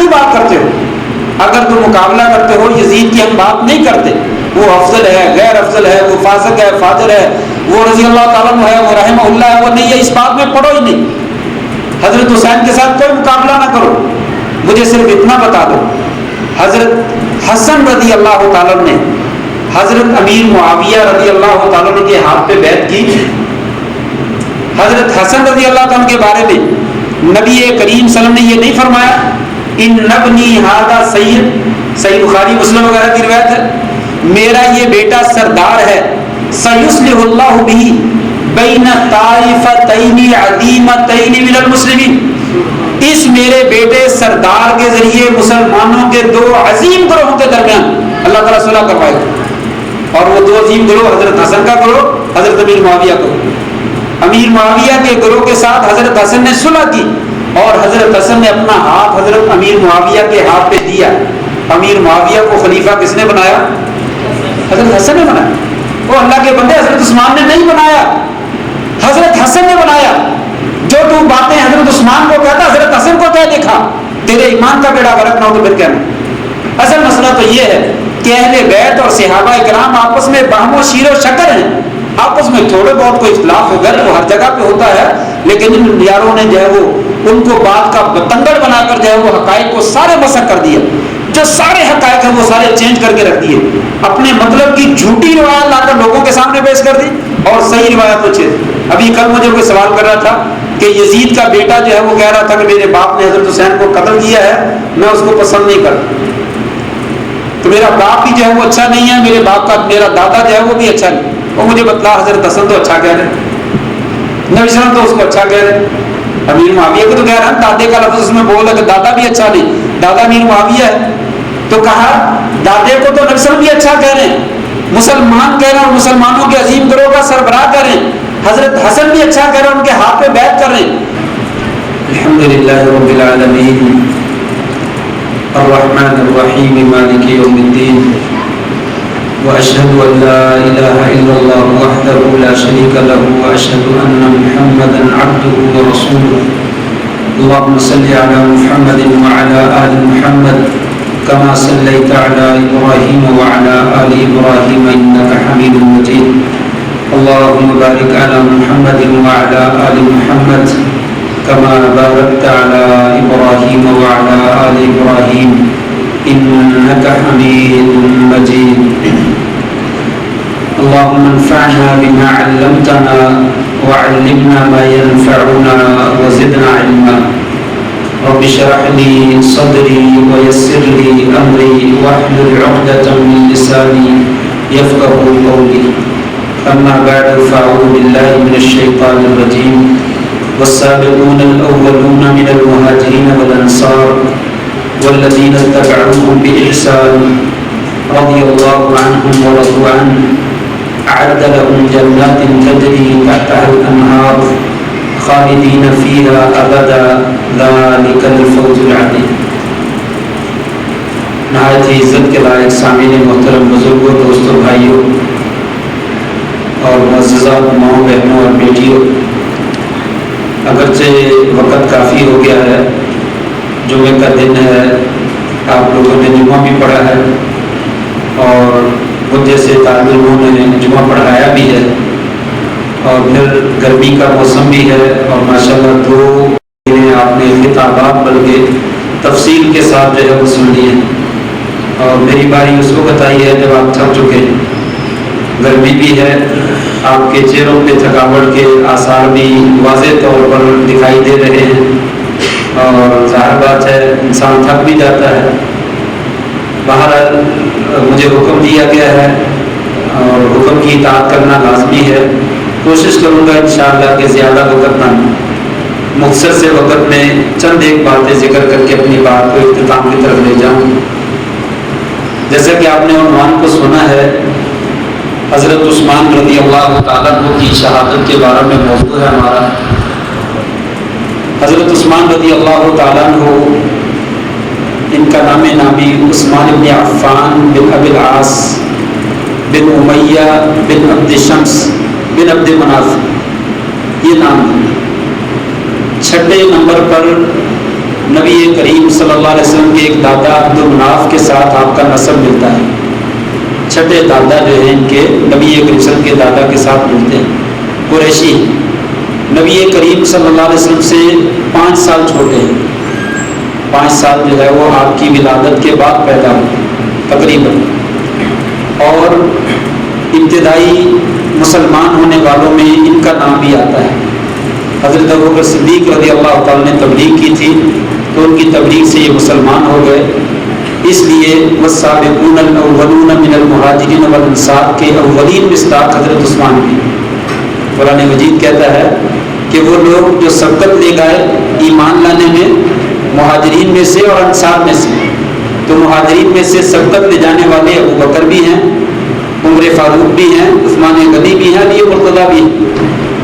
کی بات کرتے ہو، اگر تم مقابلہ کرتے ہو یزید کی ہم بات نہیں کرتے، وہ افضل ہے، غیر افضل ہے، وہ فاسق ہے، فاجر ہے، وہ رضی اللہ تعالیٰ عنہ ہے، وہ رحمہ اللہ ہے، وہ نہیں ہے، اس بات میں پڑھو ہی نہیں۔ حضرت حسین کے ساتھ کوئی مقابلہ نہ کرو، مجھے صرف اتنا بتا دو، حضرت حسن رضی اللہ تعالیٰ نے حضرت امیر معاویہ رضی اللہ تعالیٰ عنہ کے ہاتھ پہ بیعت کی۔ حضرت حسن رضی اللہ تعالیٰ کے بارے میں نبی کریم صلی اللہ علیہ وسلم نے یہ نہیں فرمایا ان ابنی ھذا سید، صحیح بخاری مسلم وغیرہ کی روایت ہے، میرا یہ بیٹا سردار ہے، سیصلح اللہ بہ بین طائفتین عظیمتین من المسلمین، اس میرے بیٹے سردار کے ذریعے مسلمانوں کے دو عظیم گروہوں کے درمیان اللہ تعالیٰ صلح کروائے گا، اور وہ دو عظیم گروہ حضرت حسن کا گروہ، حضرت امیر معاویہ کا گروہ۔ امیر معاویہ کے گروہ کے ساتھ حضرت حسن نے صلح کی، اور حضرت حسن نے اپنا ہاتھ حضرت امیر معاویہ کے ہاتھ پہ دیا۔ امیر معاویہ کو خلیفہ کس نے بنایا؟ حضرت حسن نے بنایا۔ وہ اللہ کے بندے، حضرت عثمان نے نہیں بنایا، حضرت حسن نے بنایا۔ جو تو باتیں حضرت عثمان کو کہتا حضرت حسن کو کہہ دیکھا، تیرے ایمان کا بیڑا غرق نہ ہو تو پھر کہنا۔ اصل مسئلہ تو یہ ہے کہ اہل بیت اور صحابہ کرام آپس میں باہم و شیر و شکر ہیں، آپس میں تھوڑے بہت کوئی اختلاف ہو گئے وہ ہر جگہ پہ ہوتا ہے، لیکن ان یاروں نے جو ہے وہ ان کو بات کا بتنگڑ بنا کر جو ہے وہ حقائق کو سارے مسخ کر دیا، جو سارے حقائق ہیں وہ سارے چینج کر کے رکھ دیے، اپنے مطلب کی جھوٹی روایت لا کر لوگوں کے سامنے پیش کر دی اور صحیح روایت کو چھیڑ۔ ابھی کل مجھے کوئی سوال کر رہا تھا کہ یزید کا بیٹا جو ہے وہ کہہ رہا تھا کہ میرے باپ نے حضرت حسین کو قتل کیا ہے، میں اس کو پسند نہیں کرتا، تو میرا باپ بھی جو ہے وہ اچھا نہیں ہے، میرے باپ کا میرا دادا جو ہے وہ بھی اچھا نہیں۔ وہ مجھے بتلا حضرت حسن تو اچھا کہہ رہے، نبی صلی اللہ علیہ وسلم تو اس کو اچھا کہہ رہے، امیر معاویہ کو تو کہہ رہا ہے دادے کا لفظ اس میں بول ہے کہ دادا بھی اچھا نہیں، دادا امیر معاویہ ہے، تو کہا دادے کو تو نبی صلی اللہ علیہ وسلم بھی اچھا کہہ رہے ہیں، مسلمان کہہ رہے ہیں اور مسلمانوں کے عظیم گروہ کا سربراہ کہہ رہے ہیں، حضرت حسن بھی اچھا کہہ رہے ہیں، ان کے ہاتھ پہ بیعت کر رہے ہیں۔ الحمدللہ رب العالمین الرحمن الرحیم مالک یوم الدین واشهد ان لا اله الا الله وحده لا شريك له واشهد ان محمدا عبده ورسوله اللهم صل على محمد وعلى ال محمد كما صليت على ابراهيم وعلى ال ابراهيم انك حميد مجيد اللهم بارك على محمد وعلى ال محمد كما باركت على ابراهيم وعلى ال ابراهيم انك حميد مجيد اللهم انفعنا بما علمتنا وعلمنا ما ينفعنا وزدنا علما رب اشرح لي صدري ويسر لي امري واحلل عقدة من لساني يفقهوا قولي اما بعد فاعوذ بالله من الشيطان الرجيم والسابقون الاولون من المهاجرين والانصار والذين اتبعوهم باحسان رضي الله عنهم ورضوا عنه أعد لهم جنات تجري تحتها الأنهار خالدين فيها أبدا ذلك الفوز العظيم۔ نہایت ہی عزت کے لائق سامعین محترم بزرگوں، دوستوں، بھائیوں اور معززہ ماؤں، بہنوں اور بیٹیوں، اگرچہ وقت کافی ہو گیا ہے، جمعے کا دن ہے، آپ لوگوں نے جمعہ بھی پڑھا ہے اور خود جیسے طالب علموں نے جمعہ پڑھایا بھی ہے، اور پھر گرمی کا موسم بھی ہے، اور ماشاءاللہ 2 دن آپ نے خطابات پڑھ کے تفصیل کے ساتھ جو ہے وہ سن لیے، اور میری باری اس وقت آئی ہے جب آپ تھک چکے، گرمی بھی ہے، آپ کے چہروں پہ تھکاوٹ کے آثار بھی واضح طور پر دکھائی دے رہے ہیں، اور ظاہر بات ہے انسان تھک بھی جاتا ہے۔ بہرحال مجھے حکم دیا گیا ہے اور حکم کی اطاعت کرنا لازمی ہے، کوشش کروں گا انشاءاللہ کہ زیادہ وقت نہ، مختصر سے وقت میں چند ایک باتیں ذکر کر کے اپنی بات کو اختتام کی طرف لے جاؤں۔ جیسا کہ آپ نے عنوان کو سنا ہے، حضرت عثمان رضی اللہ تعالیٰ عنہ کی شہادت کے بارے میں موضوع ہے ہمارا۔ حضرت عثمان رضی اللہ تعالیٰ عنہ، ان کا نام نامی عثمان بن عفان بن ابی العاص بن امیہ بن عبد شمس بن عبد مناف، یہ نام ہے۔ 6 نمبر پر نبی کریم صلی اللہ علیہ وسلم کے ایک دادا عبد المناف کے ساتھ آپ کا نسب ملتا ہے. چھٹے دادا جو ہیں ان کے نبی کریم صلی اللہ علیہ وسلم کے دادا کے ساتھ ملتے ہیں. قریشی نبی کریم صلی اللہ علیہ وسلم سے 5 سال چھوٹے ہیں. 5 سال جو ہے وہ آپ کی ولادت کے بعد پیدا ہوئے تقریباً. اور ابتدائی مسلمان ہونے والوں میں ان کا نام بھی آتا ہے. حضرت ابوبکر صدیق رضی اللہ تعالیٰ نے تبلیغ کی تھی تو ان کی تبلیغ سے یہ مسلمان ہو گئے. اس لیے والسابقون الاولون من المہاجرین والانصار کے اولین مصداق حضرت عثمان کی. قرآن مجید کہتا ہے کہ وہ لوگ جو سبقت لے گئے ایمان لانے میں مہاجرین میں سے اور انصار میں سے. تو مہاجرین میں سے سبقت لے جانے والے ابو بکر بھی ہیں, عمر فاروق بھی ہیں, عثمان غنی بھی ہیں, علی مرتضیٰ بھی ہیں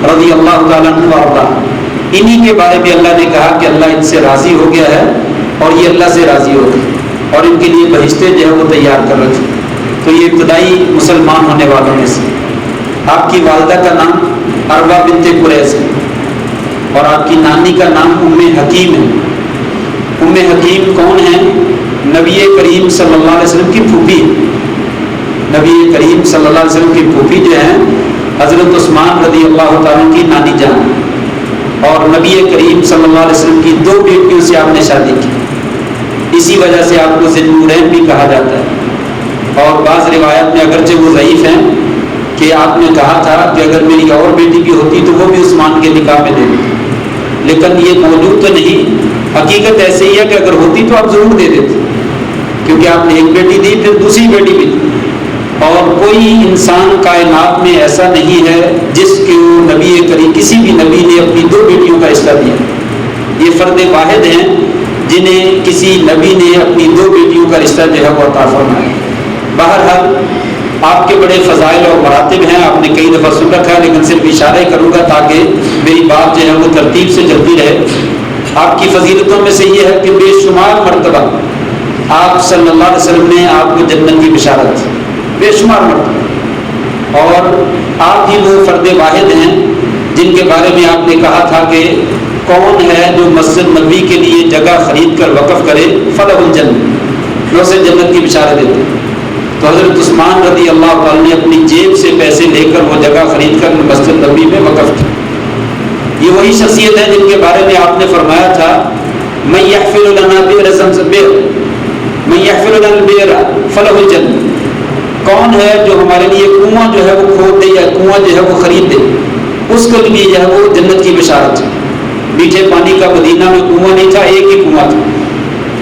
رضی اللہ تعالیٰ عنہ وارضاہ. انہی کے بارے میں اللہ نے کہا کہ اللہ ان سے راضی ہو گیا ہے اور یہ اللہ سے راضی ہو گئے اور ان کے لیے بہشتیں جو ہے وہ تیار کر رکھی. تو یہ ابتدائی مسلمان ہونے والوں میں سے. آپ کی والدہ کا نام عربہ بنت قریظ ہے اور آپ کی نانی کا نام ام حکیم ہے. ام حکیم کون ہیں؟ نبی کریم صلی اللہ علیہ وسلم کی پھوپھی. نبی کریم صلی اللہ علیہ وسلم کی پھوپھی جو ہیں حضرت عثمان رضی اللہ تعالیٰ کی نانی جان. اور نبی کریم صلی اللہ علیہ وسلم کی 2 بیٹیوں سے آپ نے شادی کی. اسی وجہ سے آپ کو ذی النورین بھی کہا جاتا ہے. اور بعض روایت میں اگرچہ وہ ضعیف ہیں کہ آپ نے کہا تھا کہ اگر میری اور بیٹی بھی ہوتی تو وہ بھی عثمان کے نکاح میں دے دیتی, لیکن یہ موجود تو نہیں. حقیقت ایسے ہی ہے کہ اگر ہوتی تو آپ ضرور دے دیتے, کیونکہ آپ نے ایک بیٹی دی پھر دوسری بیٹی بھی دی. اور کوئی انسان کائنات میں ایسا نہیں ہے جس کو نبی کریم کسی بھی نبی نے اپنی 2 بیٹیوں کا رشتہ دیا. یہ فرد واحد ہیں جنہیں کسی نبی نے اپنی 2 بیٹیوں کا رشتہ جو ہے وہ عطا فرمایا. بہرحال آپ کے بڑے فضائل اور مراتب ہیں, آپ نے کئی دفعہ سن رکھا ہے, لیکن صرف اشارہ ہی کروں گا تاکہ میری بات جو ہے وہ ترتیب سے چلتی رہے. آپ کی فضیلتوں میں سے یہ ہے کہ بے شمار مرتبہ آپ صلی اللہ علیہ وسلم نے آپ کو جنت کی بشارت دی, بے شمار مرتبہ. اور آپ ہی وہ فرد واحد ہیں جن کے بارے میں آپ نے کہا تھا کہ کون ہے جو مسجد نبوی کے لیے جگہ خرید کر وقف کرے فلہ الجنت, میں اسے جنت کی بشارت دیتا ہوں. تو حضرت عثمان رضی اللہ تعالیٰ نے اپنی جیب سے پیسے لے کر وہ جگہ خرید کر مسجد نبوی میں وقف کی. یہ وہی شخصیت ہے جن کے بارے میں آپ نے فرمایا تھا من یحفر لنا بئر زمزم من یحفر لنا البئر فلہ الجنت. کون ہے جو ہمارے لیے کنواں جو ہے وہ کھود دے یا کنواں جو ہے وہ خرید دے, اس کے لیے جو ہے وہ جنت کی بشارت ہے. میٹھے پانی کا مدینہ میں کنواں نہیں تھا, ایک ہی کنواں تھا.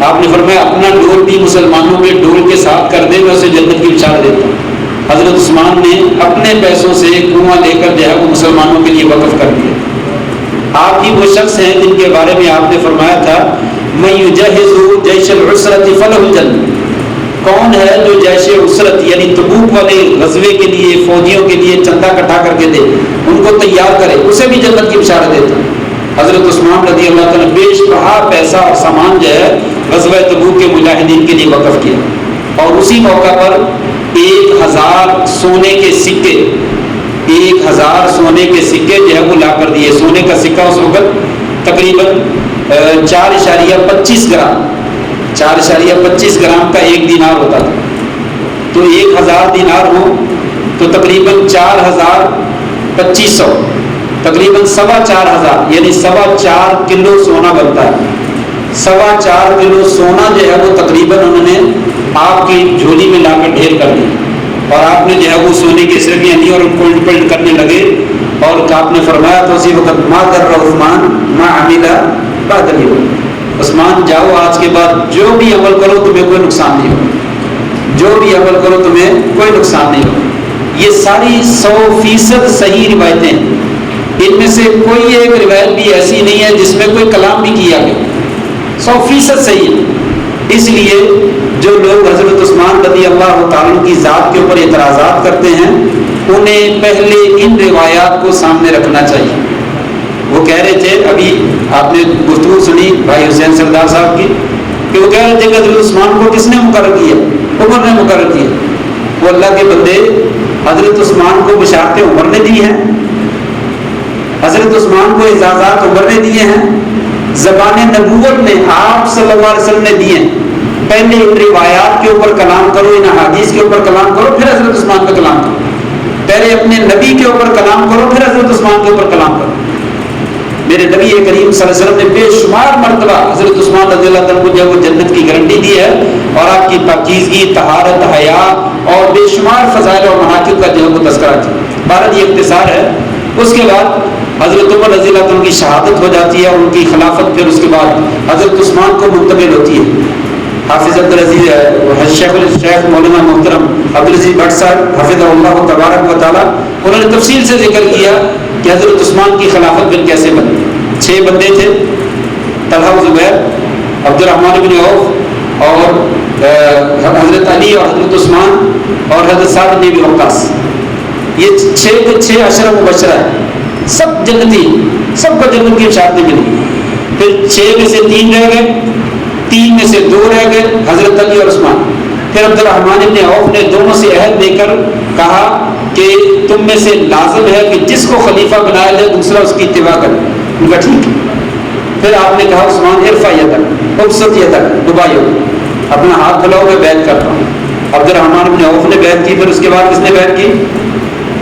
آپ نے فرمایا اپنا ڈول بھی مسلمانوں کے ڈول کے ساتھ کر دے, میں اسے جنت کی بشارت دیتا ہوں. حضرت عثمان نے اپنے پیسوں سے کنواں لے کر جو ہے وہ مسلمانوں کے لیے وقف کر دیا. آپ ہی وہ شخص ہیں جن کے بارے میں آپ نے فرمایا تھا من یجہز جیش العسرۃ فلہ الجنۃ. کون ہے جو جیش عسرت یعنی تبوک والے غزوے کے لیے فوجیوں کے لیے چندہ اکٹھا کر کے دے, ان کو تیار کرے, اسے بھی جنت کی بشارت دیتا ہے. حضرت عثمان رضی اللہ تعالیٰ بیش بہا پیسہ اور سامان جو ہے غزوہ تبوک کے مجاہدین کے لیے وقف کیا. اور اسی موقع پر 1000 سونے کے سکے 1000 سونے کے سکے جو ہے وہ لا کر دیے. سونے کا سکہ اس وقت تقریباً 4.25 گرام 4.25 گرام کا 1 دینار ہوتا تھا. تو 1000 دینار ہو تو تقریباً 4,2500 تقریباً 4,500 یعنی 4.25 کلو سونا بنتا ہے. 4.25 کلو سونا جو ہے وہ تقریباً انہوں نے آپ کی جھولی میں لا کر ڈھیر کر دی. اور آپ نے جو ہے وہ سونے کی سرگیاں لی اور ان کو الٹ پلٹ کرنے لگے. اور آپ نے فرمایا تو اسی وقت ما ضر عثمان ما عمل بعد اليوم. عثمان جاؤ, آج کے بعد جو بھی عمل کرو تمہیں کوئی نقصان نہیں ہوگا, جو بھی عمل کرو تمہیں کوئی نقصان نہیں ہوگا. یہ ساری 100% صحیح روایتیں ہیں. ان میں سے کوئی ایک روایت بھی ایسی نہیں ہے جس میں کوئی کلام بھی کیا گیا. 100% صحیح ہے. اس لیے جو لوگ حضرت عثمان رضی اللہ تعالیٰ کی ذات کے اوپر اعتراضات کرتے ہیں انہیں پہلے ان روایات کو سامنے رکھنا چاہیے. وہ کہہ رہے تھے, ابھی آپ نے گفتگو سنی بھائی حسین سردار صاحب کی, کہ وہ کہہ رہے تھے کہ حضرت عثمان کو کس نے مقرر کیا؟ عمر نے مقرر کیا. وہ اللہ کے بندے, حضرت عثمان کو بشارتیں عمر نے دی ہیں, حضرت عثمان کو اعزازات عمر نے دیے ہیں, زبان نبوت میں آپ صلی اللہ علیہ وسلم نے دیے. پہلے ان روایات کے اوپر کلام کرو، ان احادیث کے اوپر کلام کرو، پھر حضرت عثمان پہ کلام کرو. پہلے اپنے نبی کے اوپر کلام کرو، پھر حضرت عثمان کے اوپر کلام کرو. میرے نبی کریم صلی اللہ علیہ وسلم نے بے شمار مرتبہ حضرت عثمان رضی اللہ عنہ کو جو وہ جنت کی گارنٹی دی ہے، اور آپ کی پاکیزگی، طہارت، حیا اور بے شمار فضائل اور مناقب کا جو ہے وہ تذکرہ کیا. بہرحال یہ اختصار ہے. اس کے بعد حضرت عمر رضی اللہ عنہ کی شہادت ہو جاتی ہے، ان کی خلافت پھر اس کے بعد حضرت عثمان کو منتقل ہوتی ہے. حافظ عبدالعزیز شیخ مولانا محترم عبدالعزیز بٹ صاحب حفظہ اللہ تبارک و تعالیٰ، انہوں نے تفصیل سے ذکر کیا کہ حضرت عثمان کی خلافت پھر کیسے بنی. 6 بندے تھے، طلحہ و زبیر، عبد الرحمن بن عوف اور حضرت علی اور حضرت عثمان اور حضرت سعد بن ابی وقاص. یہ 6 کے 6 عشرہ مبشرہ ہے، سب جنتی، سب کو جنت کی بشارتیں ملی. پھر 6 میں سے 3 رہ گئے، 3 میں سے 2 رہ گئے، حضرت علی اور عثمان. پھر عبد الرحمن بن عوف نے دونوں سے عہد دے کر کہا کہ تم میں سے لازم ہے کہ جس کو خلیفہ بنایا جائے دوسرا اس کی اتباع کرے. ان کا ٹھیک ہے. پھر آپ نے کہا عثمان ارفع یدک، ابسط یدک، دبائیو، اپنا ہاتھ دھلاؤ، میں بیعت کرتا ہوں. عبد الرحمن بن عوف نے بیعت کی. پھر اس کے بعد کس نے بیعت کی؟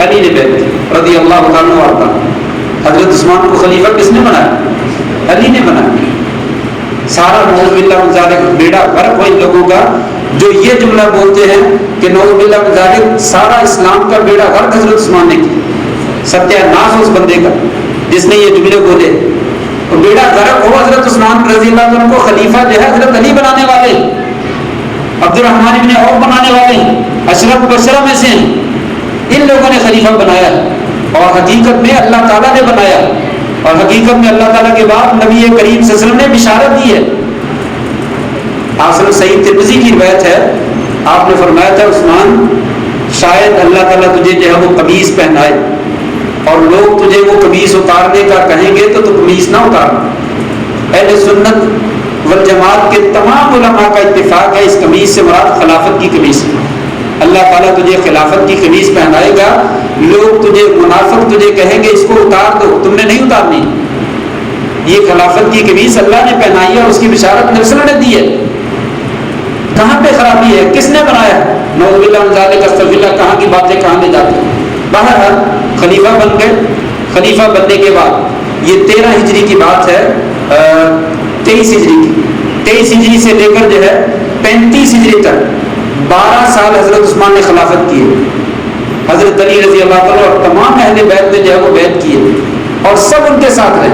علی نے بیعت کی رضی اللہ تعالیٰ عنہ. حضرت عثمان کو خلیفہ کس نے بنایا؟ علی نے بنایا. سارا نعوذ باللہ من ذالک بیڑا غرق ہو ان لوگوں کا جو یہ جملہ بولتے ہیں کہ نعوذ باللہ من ذالک سارا اسلام کا بیڑا غرق حضرت عثمان نے کیا. ستیہ ناش اس بندے کا جس نے یہ جملے بولے. تو بیڑا غرق ہو حضرت عثمان رضی اللہ عنہ کو خلیفہ جو ہے حضرت علی بنانے والے، عبد الرحمن بن عوف بنانے والے، اشرف مبشرہ میں سے ہیں. ان لوگوں نے خلیفہ بنایا اور حقیقت میں اللہ تعالیٰ نے بنایا. اور حقیقت میں اللہ تعالیٰ کے بعد نبی کریم صلی اللہ علیہ وسلم نے بشارت دی ہے. آپ صحیح ترمذی کی روایت ہے، آپ نے فرمایا تھا عثمان شاید اللہ تعالیٰ تجھے جو ہے وہ قمیص پہنائے اور لوگ تجھے وہ قمیص اتارنے کا کہیں گے تو قمیص نہ اتارنا. اہل سنت والجماعت کے تمام علماء کا اتفاق ہے اس قمیص سے مراد خلافت کی قمیص ہے. اللہ تعالیٰ تجھے خلافت کی قمیص پہنائے گا، لوگ تجھے منافق تجھے کہیں گے اس کو اتار دو، تم نے نہیں اتارنی. یہ خلافت کی قمیص اللہ نے پہنائی ہے اور اس کی بشارت نبی صلی اللہ علیہ وسلم نے دی ہے. کہاں پہ خرابی ہے؟ کس نے بنایا؟ نعوذ باللہ من ذالک، استغفر اللہ. کہاں کی باتیں کہاں لے جاتے ہیں. بہرحال خلیفہ بن گئے. خلیفہ بننے کے بعد یہ 13 ہجری کی بات ہے، 23 ہجری کی، 23 ہجری سے لے کر جو ہے 35 ہجری تک 12 سال حضرت عثمان نے خلافت کی ہے. حضرت علی رضی اللہ عنہ اور تمام اہل بیت نے جو ہے وہ بیعت کی ہے اور سب ان کے ساتھ رہے،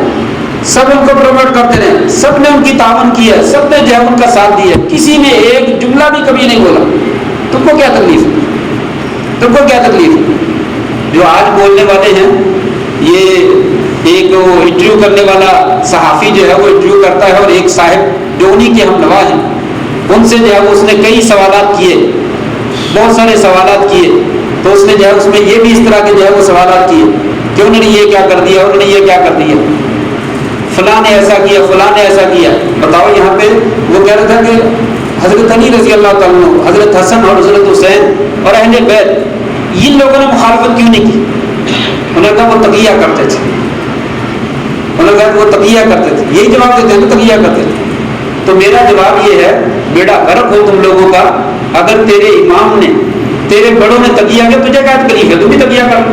سب ان کو پروموٹ کرتے رہے، سب نے ان کی تعاون کی ہے، سب نے جو ہے ان کا ساتھ دیا. کسی نے ایک جملہ بھی کبھی نہیں بولا تم کو کیا تکلیف ہے، تم کو کیا تکلیف ہے. جو آج بولنے والے ہیں، یہ ایک وہ انٹرویو کرنے والا صحافی جو ہے وہ انٹرویو کرتا ہے اور ایک صاحب جو انہی کے ہم نوا ہیں ان سے جو ہے وہ اس نے کئی سوالات کیے، بہت سارے سوالات کیے. تو اس نے جو ہے اس میں یہ بھی اس طرح کے جو ہے وہ سوالات کیے کہ انہوں نے یہ کیا کر دیا، انہوں نے یہ کیا کر دیا، فلاں نے ایسا کیا، فلاں نے ایسا کیا. بتاؤ یہاں پہ وہ کہہ رہا تھا کہ حضرت علی رضی اللہ تعالیٰ عنہ، حضرت حسن اور حضرت حسین اور اہل بیت ان لوگوں نے مخالفت کیوں نہیں کی؟ انہوں نے کہا وہ تقیہ کرتے تھے، انہوں نے کہا وہ تقیہ کرتے تھے. یہی جواب دیتے ہیں، تقیہ کرتے تھے. تو میرا جواب یہ ہے بیڑا غرق ہو تم لوگوں کا. اگر تیرے امام نے، تیرے بڑوں نے تقیہ کیا، تجھے کیا تکلیف ہے؟ تم بھی تقیہ کر،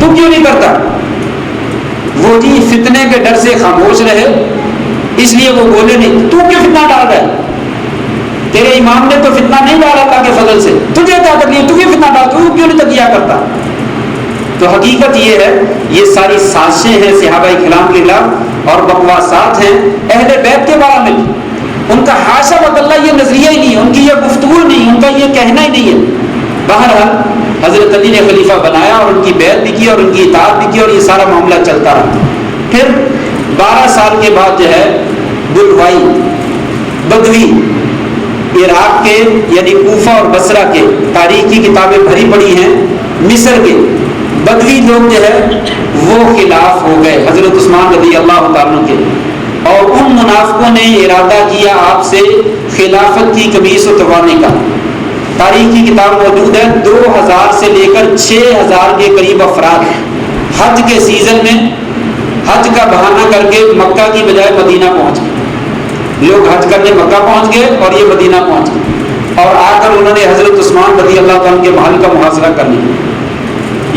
تم کیوں نہیں کرتا؟ وہ جی فتنے کے ڈر سے خاموش رہے اس لیے وہ بولے نہیں. تو کیوں فتنہ ڈال رہا ہے؟ تیرے امام نے تو فتنہ نہیں ڈالا اللہ کے فضل سے، تجھے کیا تکلیف؟ تو کیوں فتنہ ڈال، تو کیوں نہیں تقیہ کرتا؟ تو حقیقت یہ ہے یہ ساری سازشیں ہیں صحابہ کرام کے خلاف اور بکواسات ہیں اہل بیت کے بارے میں. ان کا حاشا وکلا یہ نظریہ ہی نہیں ہے، ان کی یہ گفتگو نہیں، ان کا یہ کہنا ہی نہیں ہے. بہرحال حضرت علی نے خلیفہ بنایا اور ان کی بیعت بھی کی اور ان کی اطاعت بھی کی اور یہ سارا معاملہ چلتا رہا. پھر 12 سال کے بعد جو ہے بلوائی بدوی عراق کے یعنی کوفہ اور بصرہ کے، تاریخ کی کتابیں بھری پڑی ہیں، مصر کے بدوی لوگ جو ہے وہ خلاف ہو گئے حضرت عثمان رضی اللہ تعالیٰ کے. اور ان منافقوں نے ارادہ کیا آپ سے خلافت کی قمیص اتروانے کا. تاریخ کی کتاب موجود ہے، 2000 سے لے کر 6000 کے قریب افراد حج کے سیزن میں حج کا بہانہ کر کے مکہ کی بجائے مدینہ پہنچ گئے. لوگ حج کرنے مکہ پہنچ گئے اور یہ مدینہ پہنچ گئے اور آ کر انہوں نے حضرت عثمان رضی اللہ تعالیٰ کے محل کا محاصرہ کر لیا.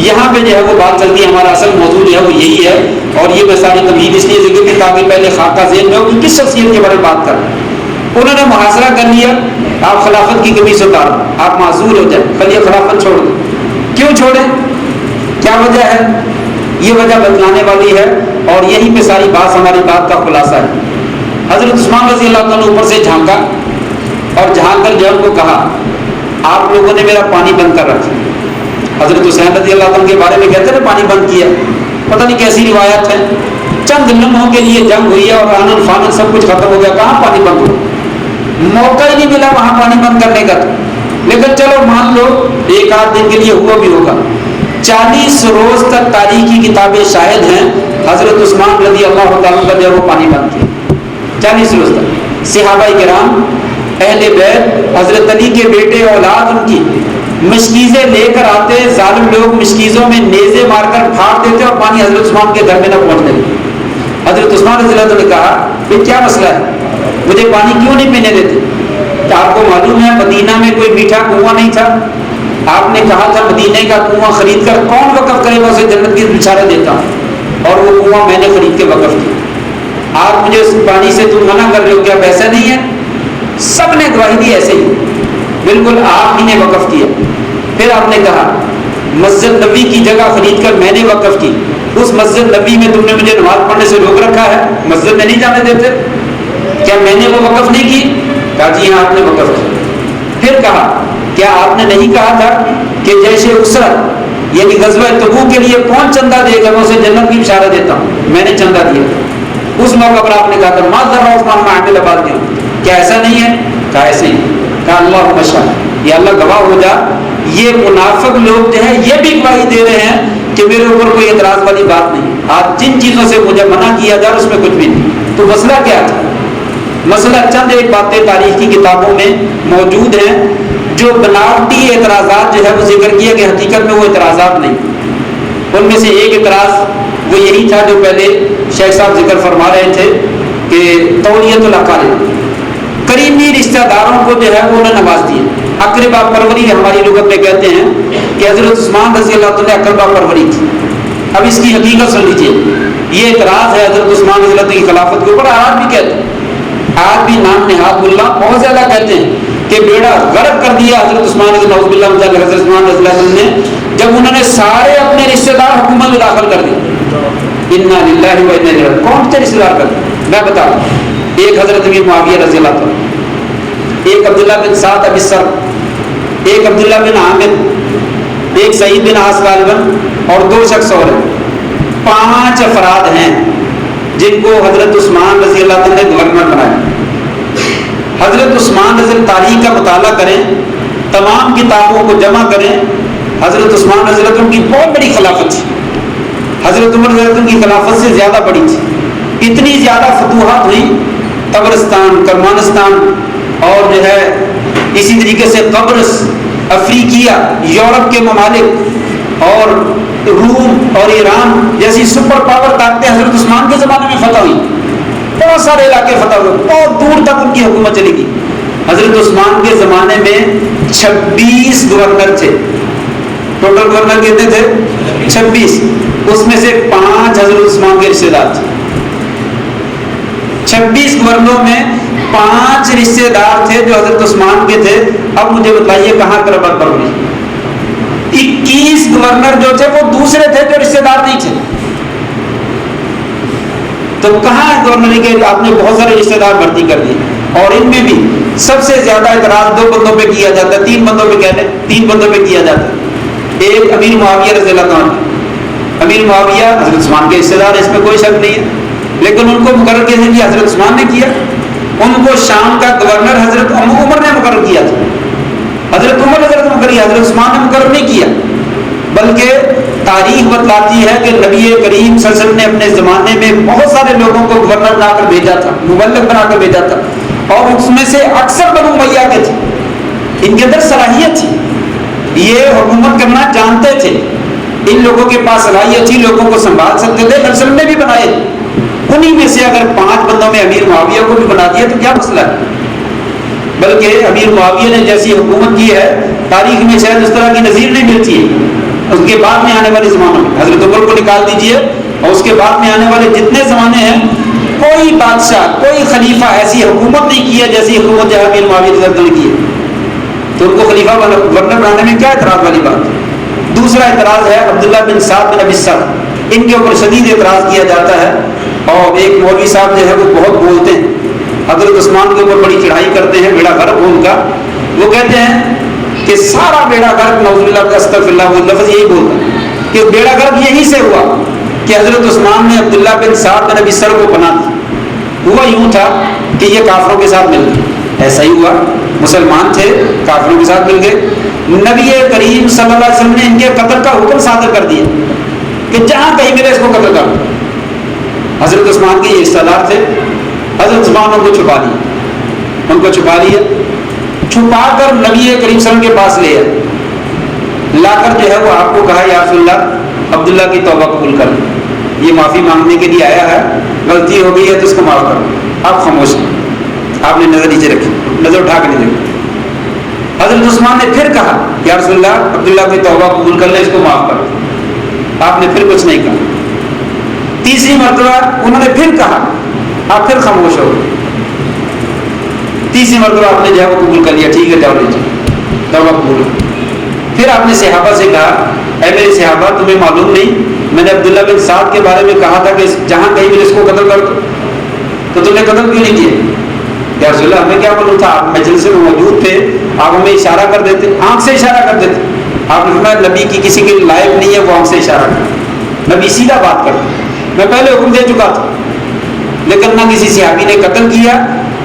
یہاں پہ جو ہے وہ بات چلتی ہے, ہمارا اصل موضوع جو ہے وہ یہی ہے. اور یہ میں ساری تمہید اس لیے ذکر کی تاکہ پہلے خاکہ ذہن میں ہو کہ کس شخصیت کے بارے میں بات کر رہے ہیں. انہوں نے محاصرہ کر لیا, آپ خلافت کی قمیص اتار, آپ معذور ہو جائیں, خلیہ خلافت چھوڑ دیں. کیوں چھوڑیں, کیا وجہ ہے؟ یہ وجہ بتلانے والی ہے اور یہیں پہ ساری بات ہماری بات کا خلاصہ ہے. حضرت عثمان رضی اللہ تعالیٰ اوپر سے جھانکا اور جھانک کر جو ان کو کہا, آپ لوگوں نے میرا پانی بند کر رکھا. حضرت حسین رضی اللہ تعالیٰ کے بارے میں کہتے ہیں پانی بند کیا, پتہ نہیں کیسی روایت ہے. چند لمحوں کے لیے جنگ ہوئی ہے اور آنن فانن سب کچھ ختم ہو گیا, کہاں پانی بند ہو, موقع ہی نہیں ملا وہاں پانی بند کرنے کا. لیکن چلو مان لو ایک آدھ دن کے لیے ہوا بھی ہوگا. 40 روز تک تاریخی کتابیں شاہد ہیں حضرت عثمان رضی اللہ تعالیٰ کا جب وہ پانی بند کیا. 40 روز تک صحابہ کرام, اہل بیت, حضرت علی کے بیٹے اولاد ان کی مشکیزیں لے کر آتے, ظالم لوگ مشکیزوں میں نیزے مار کر پھاڑ دیتے اور پانی حضرت عثمان کے گھر میں نہ پہنچنے دیتے. حضرت عثمان رضی اللہ عنہ نے کہا یہ کیا مسئلہ ہے, مجھے پانی کیوں نہیں پینے دیتے؟ کہ آپ کو معلوم ہے مدینہ میں کوئی میٹھا کنواں نہیں تھا. آپ نے کہا تھا مدینہ کا کنواں خرید کر کون وقف کرے گا, اسے جنت کی بشارت دیتا ہوں, اور وہ کنواں میں نے خرید کے وقف کیا. آپ مجھے اس پانی سے تم منع کر رہے ہو, کیا ایسا نہیں ہے؟ سب نے گواہی دی ایسے ہی, بالکل آپ ہی نے وقف کیا. پھر آپ نے کہا مسجد نبی کی جگہ خرید کر میں نے وقف کی, اس مسجد نبی میں تم نے مجھے نماز پڑھنے سے روک رکھا ہے, مسجد میں نہیں جانے دیتے, کیا میں نے وہ وقف نہیں کی؟ کہا جی ہاں آپ نے وقف کی. پھر کہا کیا آپ نے نہیں کہا تھا کہ جیسے اسرت یعنی غزوہ تبوک کے لیے کون چندہ دے گا میں اسے جنت کی بشارت دیتا ہوں, میں نے چندہ دیا تھا. اس موقع پر آپ نے کہا تھا معذر عثمان میں عامل آباد دیا, کیا ایسا نہیں ہے؟ کہا ایسے ہی. کہا اللہ مشہد, یہ اللہ گواہ ہو جا, یہ منافق لوگ جو ہیں یہ بھی گواہی دے رہے ہیں کہ میرے اوپر کوئی اعتراض والی بات نہیں. آج جن چیزوں سے مجھے منع کیا جا رہا اس میں کچھ بھی نہیں. تو مسئلہ کیا تھا؟ مسئلہ چند ایک باتیں تاریخ کی کتابوں میں موجود ہیں جو بناوٹی اعتراضات جو ہے وہ ذکر کیا کہ حقیقت میں وہ اعتراضات نہیں. ان میں سے ایک اعتراض وہ یہی تھا جو پہلے شیخ صاحب ذکر فرما رہے تھے کہ تولیت الاقارب, قریبی رشتہ داروں کو جو ہے وہ انہیں نواز دیا. اقربا پروری ہماری لغت میں کہتے ہیں کہ حضرت عثمان رضی اللہ عنہ نے اقربا پروری تھی. اب اس کی حقیقت سن لیجیے, یہ اعتراض ہے حضرت عثمان رضی اللہ عنہ کی خلافت کے اوپر. آج بھی کہتے ہیں, آج بھی نام نہاد اللہ بہت زیادہ کہتے ہیں کہ بیڑا غرق کر دیا حضرت عثمان رضی اللہ عنہ نے جب انہوں نے سارے اپنے رشتہ دار حکومت میں داخل کر دی. انا للہ و انا الیہ راجعون. کون سے رشتہ دار کر دیں میں بتا دوں. ایک حضرت امیر معاویہ رضی اللہ عنہ, ایک عبداللہ بن سعد ابی سر, ایک عبداللہ بن عامر, ایک سعید بن عاص غالباً اور 2 شخص اور ہیں. 5 افراد ہیں جن کو حضرت عثمان رضی اللہ عنہ نے گورنر بنایا. حضرت عثمان رضی اللہ تاریخ کا مطالعہ کریں, تمام کتابوں کو جمع کریں. حضرت عثمان رضی اللہ عنہ کی بہت بڑی خلافت تھی, حضرت عمر رضی اللہ عنہ کی خلافت سے زیادہ بڑی تھی. اتنی زیادہ فتوحات ہوئی, طبرستان, کرمانستان اور جو ہے اسی طریقے سے قبرص, افریقیہ, یورپ کے ممالک اور روم اور ایران جیسی سپر پاور طاقتیں حضرت عثمان کے زمانے میں فتح ہوئی. بہت سارے علاقے فتح ہوئے, بہت دور تک ان کی حکومت چلے گی. حضرت عثمان کے زمانے میں 26 گورنر تھے, ٹوٹل گورنر کتنے تھے؟ 26. اس میں سے 5 حضرت عثمان کے رشتے دار تھے. 26 گورنروں میں 5 رشتے دار تھے جو حضرت عثمان کے تھے. اب مجھے بتائیے کہاں کربت پر ہوئی؟ 21 گورنر جو تھے وہ دوسرے تھے جو رشتے دار نہیں تھے. تو کہاں ہے گورنر کے آپ نے بہت سارے رشتے دار بھرتی کر دی, اور ان میں بھی سب سے زیادہ اعتراض 2 بندوں پہ کیا جاتا ہے, 3 بندوں پہ کہتے ہیں, 3 بندوں پہ کیا جاتا ہے. ایک امیر معاویہ رضی اللہ عنہ. امیر معاویہ حضرت عثمان کے رشتے دار, اس میں کوئی شک نہیں ہے, لیکن ان کو مقرر کیسے کیا؟ حضرت عثمان نے کیا. ان کو شام کا گورنر حضرت عمر نے مقرر کیا تھا. حضرت عمر حضرت مقرر, حضرت عثمان نے مقرر نہیں کیا. بلکہ تاریخ بتلاتی ہے کہ نبی کریم صلی اللہ علیہ وسلم نے اپنے زمانے میں بہت سارے لوگوں کو گورنر بنا کر بھیجا تھا, مبلغ بنا کر بھیجا تھا, اور اس میں سے اکثر بنو امیہ کے تھے. ان کے اندر صلاحیت تھی, یہ حکومت کرنا جانتے تھے, ان لوگوں کے پاس صلاحیت تھی، لوگوں کو سنبھال سکتے تھے، نبی صلی اللہ علیہ وسلم نے بھی بنائے. انہی میں سے اگر 5 بندوں میں امیر معاویہ کو بھی بنا دیا تو کیا مسئلہ ہے؟ بلکہ امیر معاویہ نے جیسی حکومت کی ہے تاریخ میں شاید اس طرح کی نظیر نہیں ملتی ہے. اس کے بعد میں آنے والے زمانوں میں حضرت عمر کو نکال دیجئے اور اس کے بعد میں آنے والے جتنے زمانے ہیں کوئی بادشاہ کوئی خلیفہ ایسی حکومت نہیں کی ہے جیسی حکومت جہاں امیر معاویہ نے کی ہے. تو ان کو خلیفہ گورنر بنانے میں کیا اعتراض والی بات ہے؟ دوسرا اعتراض ہے عبداللہ بن سعد بن ابی الصرح، ان کے اوپر شدید اعتراض کیا جاتا ہے. اور ایک مولوی صاحب جو ہے وہ بہت بولتے ہیں، حضرت عثمان کے اوپر بڑی چڑھائی کرتے ہیں، بیڑا غرق ہو ان کا. وہ کہتے ہیں کہ سارا بیڑا غرق نعوذ باللہ استغفر اللہ، وہ لفظ یہی بولتا ہے کہ بیڑا غرق یہی سے ہوا کہ حضرت عثمان نے عبداللہ بن سعد بن ابی الصرح کو پناہ دی. ہوا یوں تھا کہ یہ کافروں کے ساتھ مل گئے، ایسا ہی ہوا، مسلمان تھے کافروں کے ساتھ مل گئے. نبی کریم صلی اللہ علیہ وسلم نے ان کے قتل کا حکم صادر کر دیا کہ جہاں کہیں ملے اس کو قتل کر دو. حضرت عثمان کے یہ رشتہ دار تھے، حضرت عثمان ان کو چھپا لیا، ان کو چھپا لیا، چھپا کر نبی کریم صلی اللہ علیہ وسلم کے پاس لے آئے. لا کر جو ہے وہ آپ کو کہا یا رسول اللہ عبداللہ کی توبہ قبول کر لیں، یہ معافی مانگنے کے لیے آیا ہے، غلطی ہو گئی ہے تو اس کو معاف کرو. آپ خاموش ہیں، آپ نے نظر نیچے رکھی، نظر اٹھا کے نہیں دیکھی. حضرت عثمان نے پھر کہا یا رسول اللہ عبداللہ کی توبہ قبول کر لیں، اس کو معاف کر دیں. آپ نے پھر کچھ نہیں کہا. تیسری مرتبہ انہوں نے پھر کہا، آپ پھر خاموش ہو گئے. تیسری مرتبہ آپ نے جو ہے وہ قبول کر لیا، ٹھیک ہے جاؤ لیجیے توبہ قبول. پھر آپ نے صحابہ سے کہا اے میرے صحابہ تمہیں معلوم نہیں میں نے عبداللہ بن سعد کے بارے میں کہا تھا کہ جہاں کہیں بھی اس کو قتل کر دو، تو تم نے قتل کیوں نہیں کیا؟ یا رسول اللہ ہمیں کیا معلوم تھا، آپ مجلس میں موجود تھے، آپ ہمیں اشارہ کر دیتے، آنکھ سے اشارہ کر دیتے. آپ نے فرمایا نبی کی کسی کے لائق نہیں ہے وہ آنکھ سے اشارہ کرے، نبی سیدھا بات کرتے. میں پہلے حکم دے چکا تھا، لیکن نہ کسی صحابی نے قتل کیا،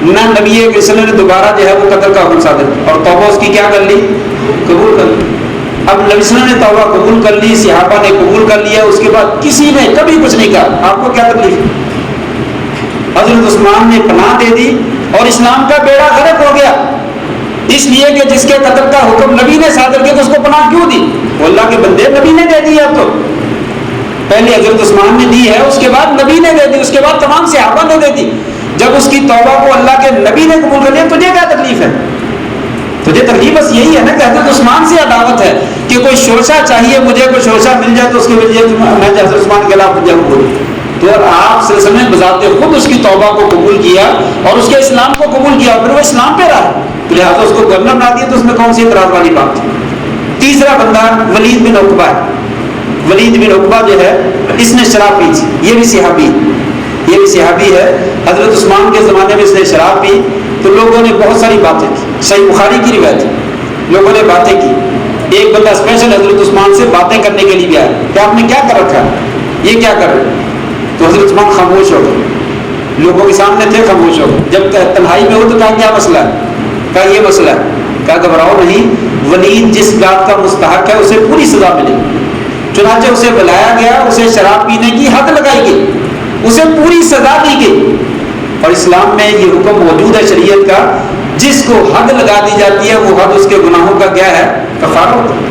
نہ نبی صلی اللہ علیہ وسلم نے دوبارہ جو ہے وہ قتل کا حکم صادر کیا، اور توبہ اس کی کیا کر لی؟ قبول کر لی. اب نبی صلی اللہ علیہ وسلم نے توبہ قبول کر لی، صحابہ نے قبول کر لیا، اس کے بعد کسی نے کبھی کچھ نہیں کہا. آپ کو کیا تکلیف؟ حضرت عثمان نے پناہ دے دی اور اسلام کا بیڑا غرق ہو گیا، اس لیے کہ جس کے قتل کا حکم نبی نے صادر کیا تو اس کو پناہ کیوں دی؟ وہ اللہ کے بندے، نبی نے دے دی. اب تو پہلے حضرت عثمان نے دی ہے، اس کے بعد نبی نے دے دی، اس کے بعد تمام صحابہ نے دے دی. جب اس کی توبہ کو اللہ کے نبی نے قبول کر لیا تجھے کیا تکلیف ہے؟ تجھے تکلیف بس یہی ہے نا کہ حضرت عثمان سے عداوت ہے کہ کوئی شوشہ چاہیے مجھے، کوئی شوشہ مل جائے تو اس کی وجہ میں حضرت عثمان کے خلاف مجھے بولوں. تو آپ صلی اللہ علیہ وسلم نے بذات خود اس کی توبہ کو قبول کیا اور اس کے اسلام کو قبول کیا، پھر وہ اسلام پہ رہا، لہٰذا اس کو گورنر بنا دیا، تو اس میں کون سی اعتراض والی بات تھی؟ تیسرا بندہ ولید بن عقبہ ہے. ولید بن عقبہ جو ہے اس نے شراب پی تھی، یہ بھی صحابی ہے. حضرت عثمان کے زمانے میں اس نے شراب پی تو لوگوں نے بہت ساری باتیں کی. صحیح بخاری کی روایت ہے، لوگوں نے باتیں کی. ایک بندہ اسپیشل حضرت عثمان سے باتیں کرنے کے لیے بھی آیا کہ آپ نے کیا کر رکھا ہے، یہ کیا کر رہے؟ تو حضرت عثمان خاموش ہو گئے، لوگوں کے سامنے تھے خاموش ہو گئے. جب تنہائی میں ہو تو کہا کیا مسئلہ ہے؟ کہا یہ مسئلہ ہے. کہا گھبراؤ نہیں، ولید جس بات کا مستحق ہے اسے پوری سزا ملے گی. چنانچہ اسے بلایا گیا، اسے شراب پینے کی حد لگائی گئی، اسے پوری سزا دی گئی. اور اسلام میں یہ حکم موجود ہے شریعت کا، جس کو حد لگا دی جاتی ہے وہ حد اس کے گناہوں کا کیا ہے؟ کفارہ ہوتا ہے.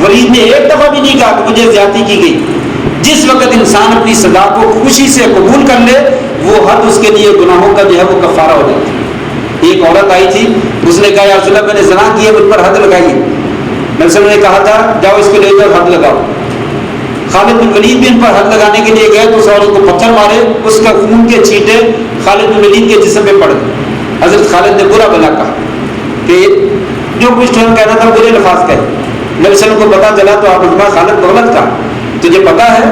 ولید نے ایک دفعہ بھی نہیں کہا کہ مجھے زیادتی کی گئی. جس وقت انسان اپنی سزا کو خوشی سے قبول کر لے وہ حد اس کے لیے گناہوں کا جو ہے وہ کفارہ ہو جاتا ہے. ایک عورت آئی تھی، اس نے کہا یا رسول اللہ میں نے زنا کیا، مجھ پر حد لگائیے. نبی صلی اللہ علیہ وسلم نے کہا تھا جاؤ اس کو لے جاؤ حد لگاؤ. خالد بن ولید بھی ان پر حد لگانے کے لیے گئے تو اس عورت کو پتھر مارے، اس کا خون کے چھینٹے خالد بن ولید کے جسم پہ پڑ گئے. حضرت خالد نے برا بلا کہا کہ جو کچھ کہنا تھا برے الفاظ کہے. نبی صلی اللہ علیہ وسلم کو پتا چلا تو آپ نے کہا خالد دولت کا تجھے پتا ہے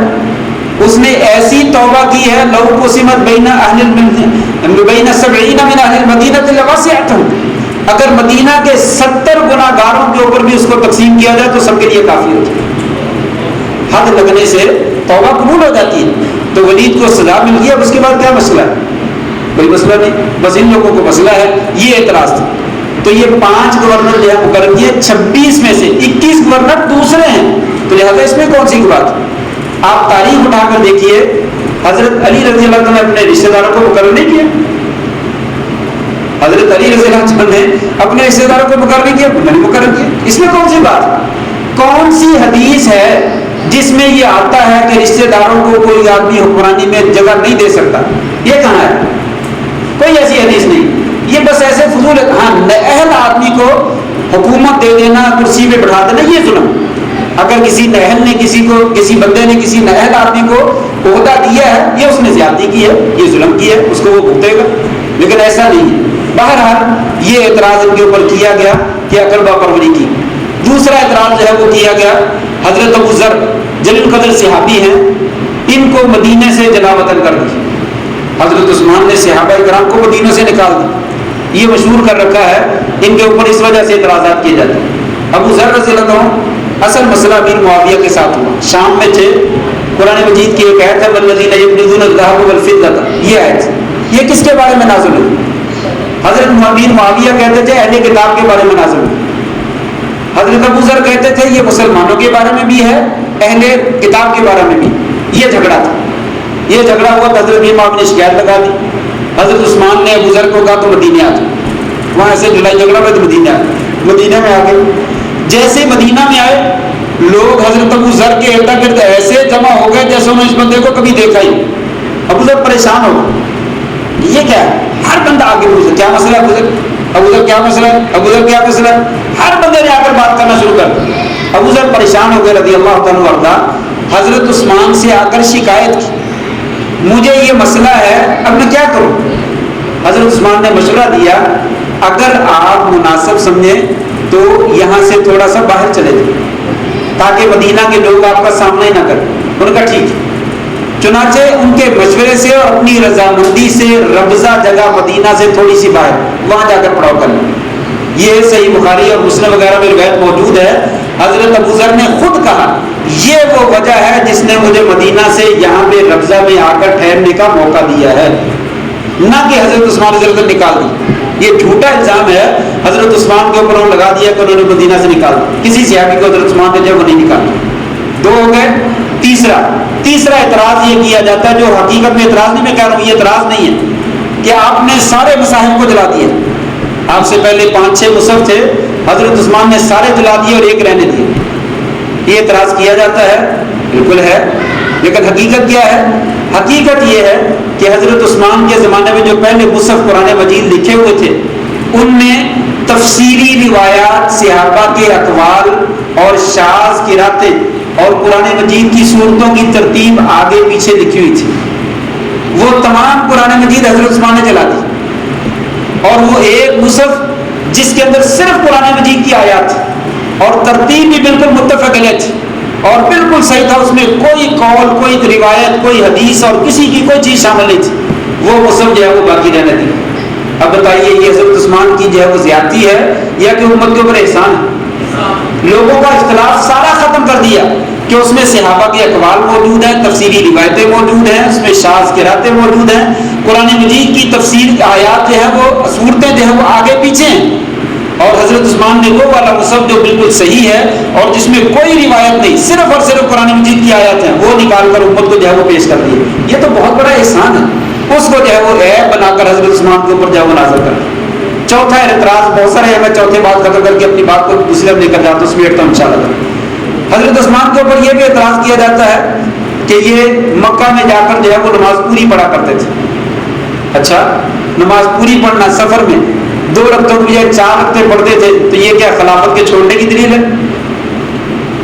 اس نے ایسی توبہ کی ہے لو قسمت بین بین 70 من اہل المدینہ لوسعتهم، اگر مدینہ کے 70 گناہگاروں کے اوپر بھی اس کو تقسیم کیا جائے تو سب کے لیے کافی ہوتا ہے. حد لگنے سے توبہ قبول ہو جاتی ہے. تو ولید کو سزا مل گئی، اب اس کے بعد کیا مسئلہ ہے؟ کوئی مسئلہ نہیں، بس ان لوگوں کو مسئلہ ہے یہ اعتراض تھا. تو یہ 5 گورنر جو ہے مقرر کیے، 26 میں سے 21 گورنر دوسرے ہیں، تو لہٰذا اس میں کون سی بات ہے؟ آپ تاریخ اٹھا کر دیکھیے، حضرت علی رضی اللہ عنہ نے اپنے رشتہ داروں کو مقرر نہیں کیا. حضرت علی رضی اللہ عنہ نے اپنے رشتہ داروں کو مقرر نہیں کیا، انہوں نے مقرر کیا. اس میں کون سی بات ہے؟ کون سی حدیث ہے جس میں یہ آتا ہے کہ رشتہ داروں کو کوئی آدمی حکمرانی میں جگہ نہیں دے سکتا، یہ کہاں ہے؟ کوئی ایسی حدیث نہیں. یہ بس ایسے فضول. ہاں اہل آدمی کو حکومت دے دینا، کرسی پہ بٹھا دینا، یہ ظلم. اگر کسی نہل نے کسی بندے نے کسی نہل آدمی کو عہدہ دیا ہے، یہ اس نے زیادتی کی ہے، یہ ظلم کی ہے، اس کو وہ بھگتے گا. لیکن ایسا نہیں ہے. بہرحال یہ اعتراض ان کے اوپر کیا گیا کہ اقربا پروری کی. دوسرا اعتراض جو ہے وہ کیا گیا حضرت ابو ذر جلیل القدر صحابی ہیں، ان کو مدینے سے جلا وطن کر دی. حضرت عثمان نے صحابہ کرام کو مدینہ سے نکال دی. یہ مشہور کر رکھا ہے، ان کے اوپر اس وجہ سے اعتراضات کیے جاتے ہیں. ابو ذر رضی اللہ عنہ اصل مسئلہ امیر معاویہ کے ساتھ ہوا. شام میں تھے، قرآن مجید کی ایک آیت ہے والذین یکنزون الذهب والفضة، یہ آیت یہ کس کے بارے میں نازل ہوئی؟ حضرت امیر معاویہ کہتے تھے اہل کتاب کے بارے میں نازل ہوئی. حضرت ابو ذر کہتے تھے یہ مسلمانوں کے بارے میں بھی ہے، اہل کتاب کے بارے میں بھی. یہ جھگڑا تھا. یہ جھگڑا ہوا تو حضرت امیر معاویہ نے شکایت لگا دی. حضرت عثمان نے ابو ذر کو کہا تو مدینے آ جاؤ. وہاں سے لڑائی جھگڑا ہوا تو مدینے آ گئے. مدینے میں آ گئے. جیسے مدینہ میں آئے لوگ حضرت ابو ذر کے ارد گرد ایسے جمع ہو گئے جیسے انہوں نے اس بندے کو کبھی دیکھا ہی. ابو ذر پریشان ہو گئے، یہ کیا ہے؟ ہر بندہ آگے پوچھتا کیا مسئلہ ہے؟ ابو ذر ابو ذر کیا مسئلہ ہے؟ ابو ذر کیا مسئلہ ہے؟ ہر بندے نے آ کر بات کرنا شروع کر دی. ابو ذر پریشان ہو گئے رضی اللہ تعالیٰ عنہ. حضرت عثمان سے آ کر شکایت کی، مجھے یہ مسئلہ ہے، اب میں کیا کروں؟ حضرت عثمان نے مشورہ دیا اگر آپ مناسب سمجھیں تو یہاں سے تھوڑا سا باہر چلے جائیں تاکہ مدینہ کے لوگ آپ کا سامنا ہی نہ کریں. انہوں نے کہا ٹھیک ہے. چنانچہ ان کے مشورے سے اور اپنی رضامندی سے ربضہ جگہ مدینہ سے تھوڑی سی باہر، وہاں جا کر پڑاؤ کر لیں. یہ صحیح بخاری اور مسلم وغیرہ میں روایت موجود ہے. حضرت ابو ذر نے خود کہا یہ وہ وجہ ہے جس نے مجھے مدینہ سے یہاں پہ ربضہ میں آ کر ٹھہرنے کا موقع دیا ہے، نہ کہ حضرت عثمان رضی اللہ عنہ نکال دی. یہ جھوٹا الزام ہے حضرت عثمان کے اوپر لگا دیا کہ انہوں نے مدینہ سے نکال دیا. کسی صحابی کو حضرت عثمان نے جب وہ نہیں نکالا. دو ہو گئے. تیسرا اعتراض یہ کیا جاتا ہے جو حقیقت میں اعتراض نہیں، میں کہہ رہا ہوں یہ اعتراض نہیں ہے کہ آپ نے سارے مصاحف کو جلا دیا. آپ سے پہلے 5-6 مصحف تھے، حضرت عثمان نے سارے جلا دیے اور ایک رہنے دیے. یہ اعتراض کیا جاتا ہے، بالکل ہے. لیکن حقیقت کیا ہے؟ حقیقت یہ ہے کہ حضرت عثمان کے زمانے میں جو پہلے مصحف قرآن مجید لکھے ہوئے تھے ان میں تفسیری روایات، صحابہ کے اقوال اور شاذ قراتیں اور قرآن مجید کی صورتوں کی ترتیب آگے پیچھے لکھی ہوئی تھی. وہ تمام قرآن مجید حضرت عثمان نے جلا دی اور وہ ایک مصحف جس کے اندر صرف قرآن مجید کی آیات تھی اور ترتیب بھی بالکل متفق علیہ تھی اور بالکل صحیح تھا، اس میں کوئی قول، کوئی روایت، کوئی حدیث اور کسی کی کوئی چیز شامل نہیں تھی. وہ مصحف جو ہے وہ باقی رہنے دی. اب بتائیے یہ حضرت عثمان کی جو ہے وہ زیادتی ہے یا کہ امت کے اوپر احسان ہے؟ لوگوں کا اختلاف سارا ختم کر دیا کہ اس میں صحابہ کے اقوال موجود ہیں، تفسیری روایتیں موجود ہیں، اس میں شاذ قراتیں موجود ہیں. قرآن مجید کی تفسیر آیات جو ہے وہ صورتیں جو ہے وہ آگے پیچھے ہیں. اور حضرت عثمان نے وہ والا مصحف جو بالکل صحیح ہے اور جس میں کوئی روایت نہیں، صرف اور صرف قرآن مجید کی آیات ہیں، وہ نکال کر امت کو جو ہے وہ پیش کر دیے. یہ تو بہت بڑا احسان ہے. اس کو جو ہے وہ عیب بنا کر حضرت عثمان کے اوپر جو ہے وہ نازل کر دیا. چوتھا اعتراض بہت سارے ہیں، میں چوتھے بات ختم کر کے اپنی بات کو دوسری لے کر جاتا ہوں، سمیٹتا ہوں انشاءاللہ. حضرت عثمان کے اوپر یہ بھی اعتراض کیا جاتا ہے کہ یہ مکہ میں جا کر جو ہے وہ نماز پوری پڑھا کرتے تھے. اچھا، نماز پوری پڑھنا سفر میں 2 رکعتوں کی بجائے 4 رکعتیں پڑھتے تھے تو یہ کیا خلافت کے چھوڑنے کی دلیل ہے؟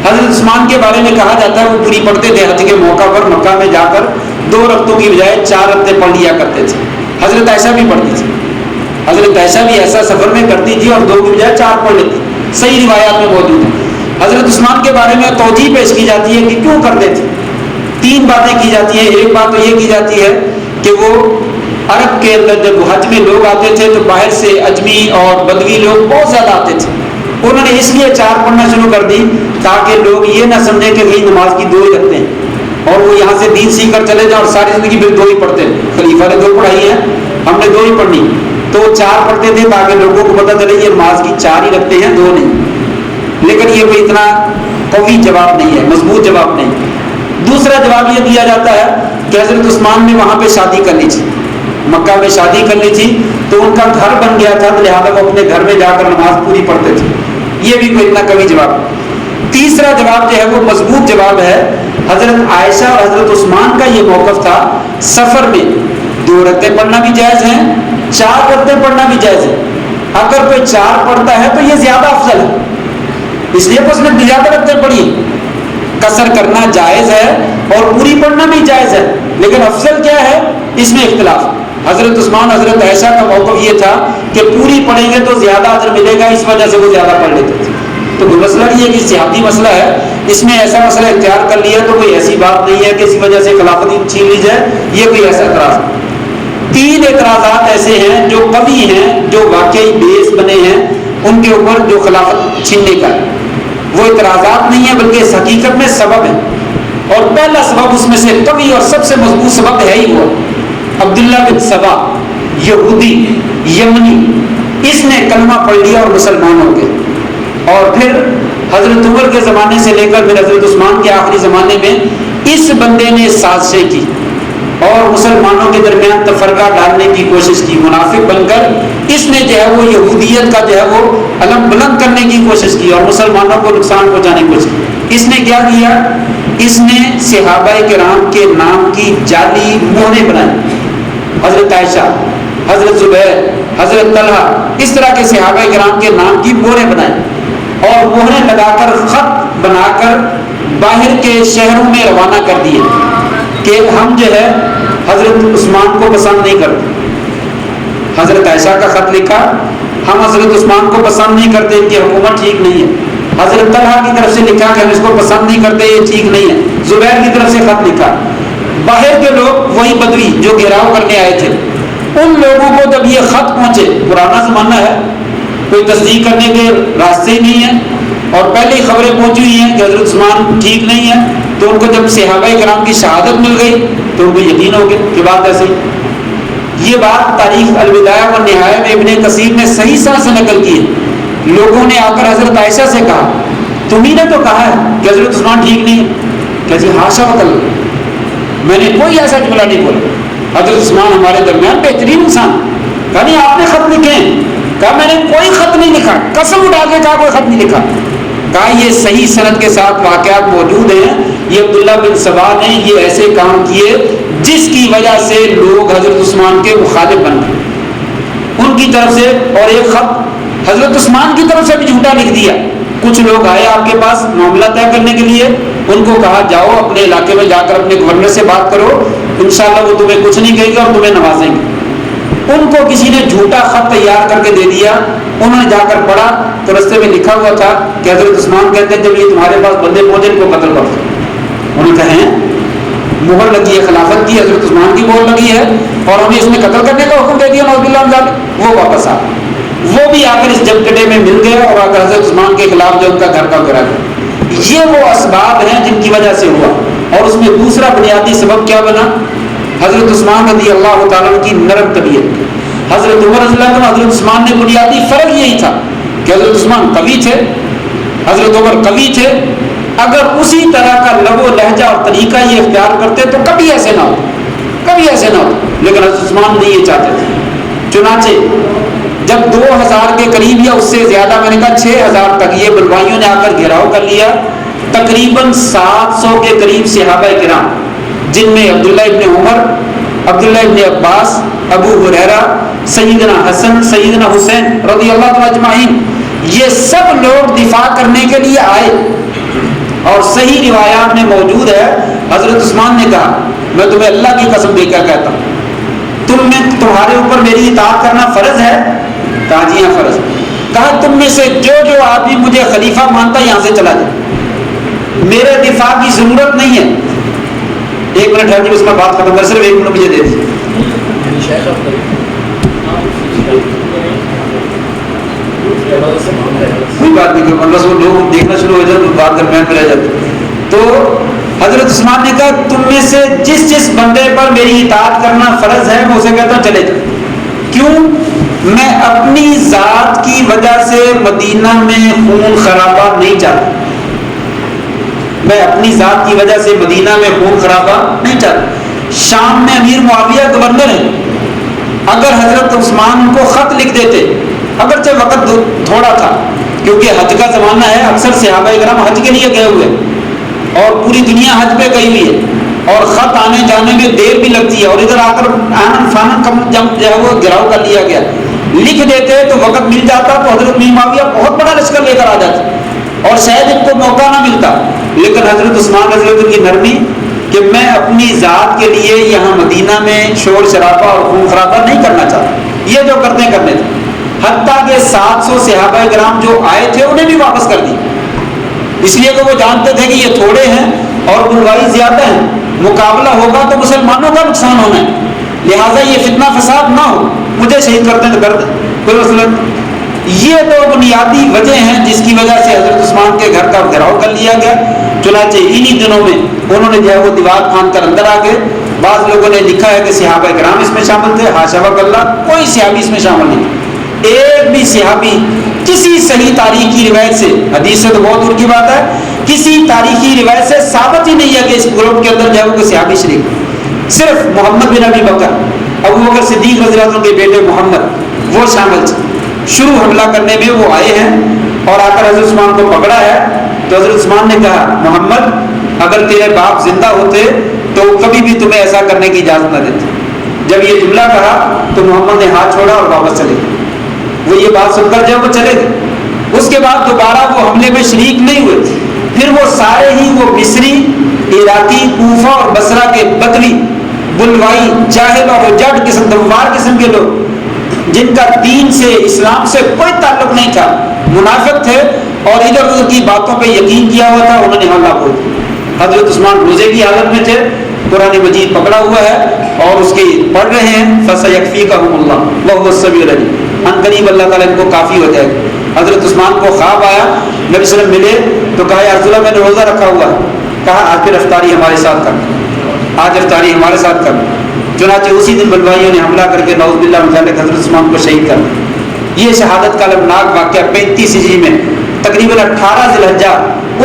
حضرت عثمان کے بارے میں کہا جاتا ہے وہ پوری پڑھتے تھے. حج کے موقع پر مکہ میں جا کر 2 رکعتوں کی بجائے 4 رکعتیں پڑھ لیا کرتے تھے. حضرت عائشہ بھی پڑھتی تھی. حضرت عائشہ بھی ایسا سفر میں کرتی تھی اور 2 کی بجائے 4 پڑھ لیتی. صحیح روایات میں موجود ہے. حضرت عثمان کے بارے میں توجیہ پیش کی جاتی ہے کہ کیوں کرتے تھے. 3 باتیں کی جاتی ہیں. ایک بات تو یہ کی جاتی ہے کہ وہ عرب کے اندر جب حج میں لوگ آتے تھے تو باہر سے اجمی اور بدوی لوگ بہت زیادہ آتے تھے. انہوں نے اس لیے 4 پڑھنا شروع کر دی تاکہ لوگ یہ نہ سمجھیں کہ بھائی نماز کی 2 ہی رکھتے ہیں اور وہ یہاں سے دین سیکھ کر چلے جائیں اور ساری زندگی پھر 2 ہی پڑھتے ہیں. خلیفہ نے 2 پڑھائی ہیں، ہم نے 2 ہی پڑھنی. تو وہ 4 پڑھتے تھے تاکہ لوگوں کو پتہ چلے یہ نماز کی 4 ہی رکھتے ہیں، 2 نہیں. لیکن یہ کوئی اتنا قوی جواب نہیں ہے، مضبوط جواب نہیں. دوسرا جواب یہ دیا جاتا ہے کہ حضرت عثمان نے وہاں پہ شادی کرنی تھی، مکہ میں شادی کرنی تھی تو ان کا گھر بن گیا تھا، لہٰذا وہ اپنے گھر میں جا کر نماز پوری پڑھتے تھے. یہ بھی کوئی اتنا قوی جواب. تیسرا جواب جو ہے وہ مضبوط جواب ہے. حضرت عائشہ اور حضرت عثمان کا یہ موقف تھا. سفر میں 2 رکعتیں پڑھنا بھی جائز ہیں, 4 رکعتیں پڑھنا بھی جائز ہے. اگر کوئی 4 پڑھتا ہے تو یہ زیادہ افضل ہے, اس لیے اس نے زیادہ رکعتیں پڑھی. قصر کرنا جائز ہے اور پوری پڑھنا بھی جائز ہے, لیکن افضل کیا ہے اس میں اختلاف. حضرت عثمان حضرت عائشہ کا موقف یہ تھا کہ پوری پڑھیں گے تو زیادہ اجر ملے گا, اس وجہ سے وہ زیادہ پڑھ لیتے تھے. تو مسئلہ یہ ہے کہ اتحادی مسئلہ ہے, اس میں ایسا مسئلہ اختیار کر لیا تو کوئی ایسی بات نہیں ہے کہ اسی وجہ سے خلافت چھین لی جائے, یہ کوئی ایسا اعتراض نہیں. 3 اعتراضات ایسے ہیں جو قوی ہیں, جو واقعی بیس بنے ہیں ان کے اوپر جو خلافت چھیننے کا ہے. وہ اعتراضات نہیں ہیں بلکہ اس حقیقت میں سبب ہے. اور پہلا سبب اس میں سے قوی اور سب سے مضبوط سبب ہے ہی وہ عبداللہ بن سبا یہودی یمنی, اس نے کلمہ پڑھ لیا اور مسلمان ہو گئے. اور پھر حضرت عمر کے زمانے سے لے کر پھر حضرت عثمان کے آخری زمانے میں اس بندے نے سازشیں کی اور مسلمانوں کے درمیان تفرقہ ڈالنے کی کوشش کی. منافق بن کر اس نے جو ہے وہ یہودیت کا جو ہے وہ علم بلند کرنے کی کوشش کی اور مسلمانوں کو نقصان پہنچانے کی کوشش کی. اس نے کیا کیا, اس نے صحابہ کرام کے نام کی جعلی مہریں بنائی. حضرت عائشہ, حضرت زبیر, حضرت طلحہ, اس طرح کے صحابہ کرام کے نام کی مہریں بنائی اور مہریں لگا کر خط بنا کر باہر کے شہروں میں روانہ کر دیے کہ ہم جو ہے حضرت عثمان کو پسند نہیں کرتے. حضرت عائشہ کا خط لکھا, ہم حضرت عثمان کو پسند نہیں کرتے, ان کی حکومت ٹھیک نہیں ہے. حضرت طلحہ کی طرف سے لکھا کہ ہم اس کو پسند نہیں کرتے, یہ ٹھیک نہیں ہے. زبیر کی طرف سے خط لکھا. باہر کے لوگ وہی بدوی جو گھیراؤ کرنے آئے تھے, ان لوگوں کو جب یہ خط پہنچے, پرانا زمانہ ہے, کوئی تصدیق کرنے کے راستے ہی نہیں ہیں اور پہلے ہی خبریں پہنچی ہوئی ہیں کہ حضرت عثمان ٹھیک نہیں ہے, تو ان کو جب صحابہ کرام کی شہادت مل گئی تو ان کو یقین ہو گیا کہ بات ایسی. یہ بات تاریخ البدایہ و نہایہ میں ابن کثیر نے صحیح سے نقل کی ہے. لوگوں نے آ کر حضرت عائشہ سے کہا, تمہیں نے تو کہا ہے کہ حضرت عثمان ٹھیک نہیں ہے. کہ جی حاشا وکل, میں نے کوئی ایسا جملہ نہیں بولا, حضرت عثمان ہمارے درمیان بہترین انسان. کہا نہیں آپ نے خط لکھے ہیں. کہا میں نے کوئی خط نہیں لکھا, قسم اٹھا کے کہا کوئی خط نہیں لکھا. کہا یہ صحیح سند کے ساتھ واقعات موجود ہیں, یہ عبداللہ بن سبا نے یہ ایسے کام کیے جس کی وجہ سے لوگ حضرت عثمان کے مخالف بن گئے ان کی طرف سے. اور ایک خط حضرت عثمان کی طرف سے بھی جھوٹا لکھ دیا. کچھ لوگ آئے آپ کے پاس معاملہ طے کرنے کے لیے, ان کو کہا جاؤ اپنے علاقے میں جا کر اپنے گورنر سے بات کرو, انشاءاللہ وہ تمہیں کچھ نہیں کہے گا اور تمہیں نوازیں گے. ان کو کسی نے جھوٹا خط تیار کر کے دے دیا. انہوں نے جا کر پڑھا تو رستے میں لکھا ہوا تھا کہ حضرت عثمان کہتے ہیں جب یہ تمہارے پاس بندے پہنچے ان کو قتل کر دو. انہوں نے کہیں مہر لگی ہے خلافت کی, حضرت عثمان کی مہر لگی ہے اور ہمیں اس میں قتل کرنے کا حکم دے دیا نعوذ باللہ من ذالک. وہ واپس آ, وہ بھی آ کر اس جمگٹے میں مل گئے اور آ کر حضرت عثمان کے خلاف جو ان کا گھر کا گرا گیا. یہ وہ اسباب ہیں جن کی وجہ سے ہوا. اور اس میں دوسرا بنیادی سبب کیا بنا, حضرت عثمان رضی اللہ تعالیٰ کی نرم طبیعت. حضرت عمر رضی اللہ عنہ حضرت عثمان نے بنیادی فرق یہی تھا کہ حضرت عثمان قوی تھے, حضرت عمر قوی تھے. اگر اسی طرح کا لب و لہجہ اور طریقہ یہ اختیار کرتے تو کبھی ایسے نہ ہو, کبھی ایسے نہ ہو. لیکن حضرت عثمان نہیں یہ چاہتے تھے. چنانچہ جب 2000 کے قریب یا اس سے زیادہ, میں نے کہا 6000 تک یہ بلوائیوں نے آ کر گھیراؤ کر لیا, تقریباً 700 کے قریب صحابہ کرام جن میں عبداللہ ابن عمر, عبداللہ ابن عباس, ابو ہریرہ, سیدنا حسن, سیدنا حسین رضی اللہ تعالیٰ اجمعین, یہ سب لوگ دفاع کرنے کے لیے آئے. اور صحیح روایات میں موجود ہے حضرت عثمان نے کہا میں تمہیں اللہ کی قسم دے کر کہتا ہوں تمہارے اوپر میری اطاعت کرنا فرض ہے. کہا جی ہاں فرض. کہا تم میں سے جو آدمی مجھے خلیفہ مانتا یہاں سے چلا جائے, میرے دفاع کی ضرورت نہیں ہے. 1 منٹ ہے جی, اس میں بات ختم کر, صرف 1 منٹ مجھے دے دیجیے. کوئی بات نہیں, بس وہ لوگ دیکھنا شروع ہو جائے بات درمیان میں رہ جاتے. تو حضرت عثمان نے کہا تم میں سے جس بندے پر میری اطاعت کرنا فرض ہے میں اسے کہتا ہوں چلے جاؤ. کیوں؟ میں اپنی ذات کی وجہ سے مدینہ میں خون خرابہ نہیں چاہتا. میں اپنی ذات کی وجہ سے مدینہ میں خون خرابہ نہیں چاہتا. شام میں امیر معاویہ گورنر ہیں, اگر حضرت عثمان کو خط لکھ دیتے, اگرچہ وقت تھوڑا تھا کیونکہ حج کا زمانہ ہے، اکثر صحابہ کرام حج کے لیے گئے ہوئے اور پوری دنیا حج پہ گئی ہوئی ہے اور خط آنے جانے میں دیر بھی لگتی ہے، اور ادھر آ کر آنن فانن کم جب جو ہے وہ گھراؤ کر لیا گیا، لکھ دیتے تو وقت مل جاتا تو حضرت امیر معاویہ بہت بڑا لشکر لے کر آ جاتے اور شاید ان کو موقع نہ ملتا، لیکن حضرت عثمان رضی اللہ عنہ کی نرمی کہ میں اپنی ذات کے لیے یہاں مدینہ میں شور شرابہ اور خون خرابہ نہیں کرنا چاہتا، یہ جو کرتے کرنے تھے، حتیٰ کہ 700 صحابہ کرام جو آئے تھے انہیں بھی واپس کر دی، اس لیے کہ وہ جانتے تھے کہ یہ تھوڑے ہیں اور بلوائی زیادہ ہیں، مقابلہ ہوگا تو مسلمانوں کا نقصان ہونا ہے، لہٰذا یہ فتنہ فساد نہ ہو، مجھے شہید کرتے ہیں تو کر دیں کوئی مسئلہ نہیں۔ یہ دو بنیادی وجہ ہیں جس کی وجہ سے حضرت عثمان کے گھر کا گھراؤ کر لیا گیا، چنانچہ انہی دنوں میں انہوں نے جو ہے وہ دیوار پھاند کر اندر آ گئے۔ بعض لوگوں نے لکھا ہے کہ صحابہ کرام اس میں شامل تھے، حاشا وکلا، کوئی صحابی اس میں شامل نہیں، ایک بھی صحابی کسی صحیح تاریخی روایت سے، حدیث سے تو بہت دور کی بات ہے، کسی تاریخی روایت سے ثابت ہی نہیں ہے کہ اس گروپ کے اندر جو ہے وہ کوئی صحابی شریک، صرف محمد بن ابی بکر، ابو بکر صدیق رضی اللہ عنہ کے بیٹے محمد وہ شامل تھے۔ شروع حملہ کرنے میں وہ آئے ہیں اور آ کر حضرت عثمان کو پکڑا ہے تو حضرت عثمان نے کہا محمد اگر تیرے باپ زندہ ہوتے تو کبھی بھی تمہیں ایسا کرنے کی اجازت نہ دیتے۔ جب یہ جملہ کہا تو محمد نے ہاتھ چھوڑا اور واپس چلے گئے، وہ یہ بات سن کر جب وہ چلے گئے اس کے بعد دوبارہ وہ حملے میں شریک نہیں ہوئے۔ پھر وہ سارے ہی وہ مصری، عراقی، کوفہ اور بصرہ کے بدوی، بلوائی، جاہل اور جڈ قسم، دوار قسم کے لوگ جن کا دین سے، اسلام سے کوئی تعلق نہیں تھا، منافق تھے اور ادھر ادھر کی باتوں پہ یقین کیا ہوا تھا، انہوں نے حملہ بول دیا۔ حضرت عثمان روزے کی حالت میں تھے، قرآن مجید پکڑا ہوا ہے اور اس کی پڑھ رہے ہیں فَسَيَكْفِيكَهُمُ اللَّهُ وَهُوَ السَّمِيعُ الْعَلِيمُ، ان قریب اللہ تعالیٰ ان کو کافی ہو جائے گا۔ حضرت عثمان کو خواب آیا، نبی صلی اللہ علیہ وسلم ملے تو کہا یا رسول اللہ میں نے روزہ رکھا ہوا ہے، کہا آج پھر افطاری ہمارے ساتھ کر، آج افطاری ہمارے ساتھ کر۔ چنانچہ اسی دن بلوائیوں نے حملہ کر کے نعوذ باللہ من ذالک حضرت عثمان کو شہید کر دیا۔ یہ شہادت کا المناک واقعہ 35 ہجری میں تقریباً 18 ذی الحجہ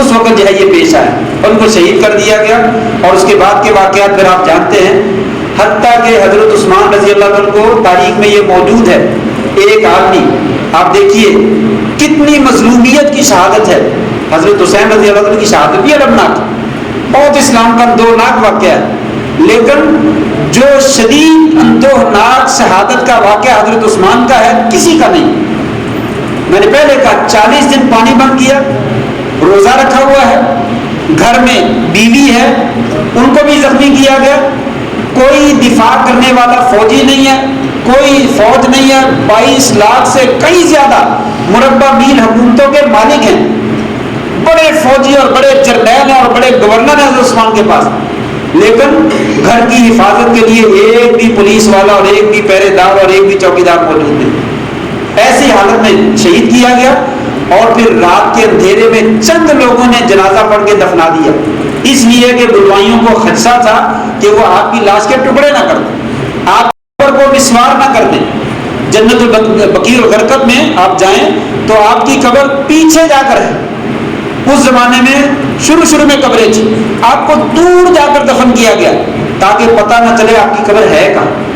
اس وقت جو ہے یہ پیش آیا، ان کو شہید کر دیا گیا۔ اور اس کے بعد کے واقعات پھر آپ جانتے ہیں، حتیٰ کہ حضرت عثمان رضی اللہ عنہ کو تاریخ میں یہ موجود ہے، ایک آدمی آپ دیکھیے کتنی مظلومیت کی شہادت ہے، حضرت حسین رضی اللہ عنہ کی شہادت بھی المناک، بہت اسلام کا اندوہناک واقعہ ہے، لیکن جو شدید اندوہناک شہادت کا واقعہ حضرت عثمان کا ہے کسی کا نہیں۔ میں نے پہلے کہا 40 دن پانی بند کیا، روزہ رکھا ہوا ہے، گھر میں بیوی ہے ان کو بھی زخمی کیا گیا، کوئی دفاع کرنے والا فوجی نہیں ہے، کوئی فوج نہیں ہے، 22 لاکھ سے کئی زیادہ مربع میل حکومتوں کے مالک ہیں، بڑے فوجی اور بڑے جرنیل ہیں اور بڑے گورنر ہیں حضرت عثمان کے پاس، لیکن گھر کی حفاظت کے لیے ایک بھی پولیس والا اور ایک بھی پہرے دار اور ایک بھی چوکیدار موجود نہیں۔ ایسی حالت میں شہید کیا گیا اور پھر رات کے اندھیرے میں چند لوگوں نے جنازہ پڑھ کے دفنا دیا، اس لیے کہ بلوائیوں کو خدشہ تھا کہ وہ آپ کی لاش کے ٹکڑے نہ کر دیں، آپ کو مسمار نہ کر دیں۔ جنت البقیع الغرقد میں آپ جائیں تو آپ کی قبر پیچھے جا کر ہے، اس زمانے میں شروع میں قبریں تھی، آپ کو دور جا کر دفن کیا گیا تاکہ پتہ نہ چلے آپ کی قبر ہے کہاں۔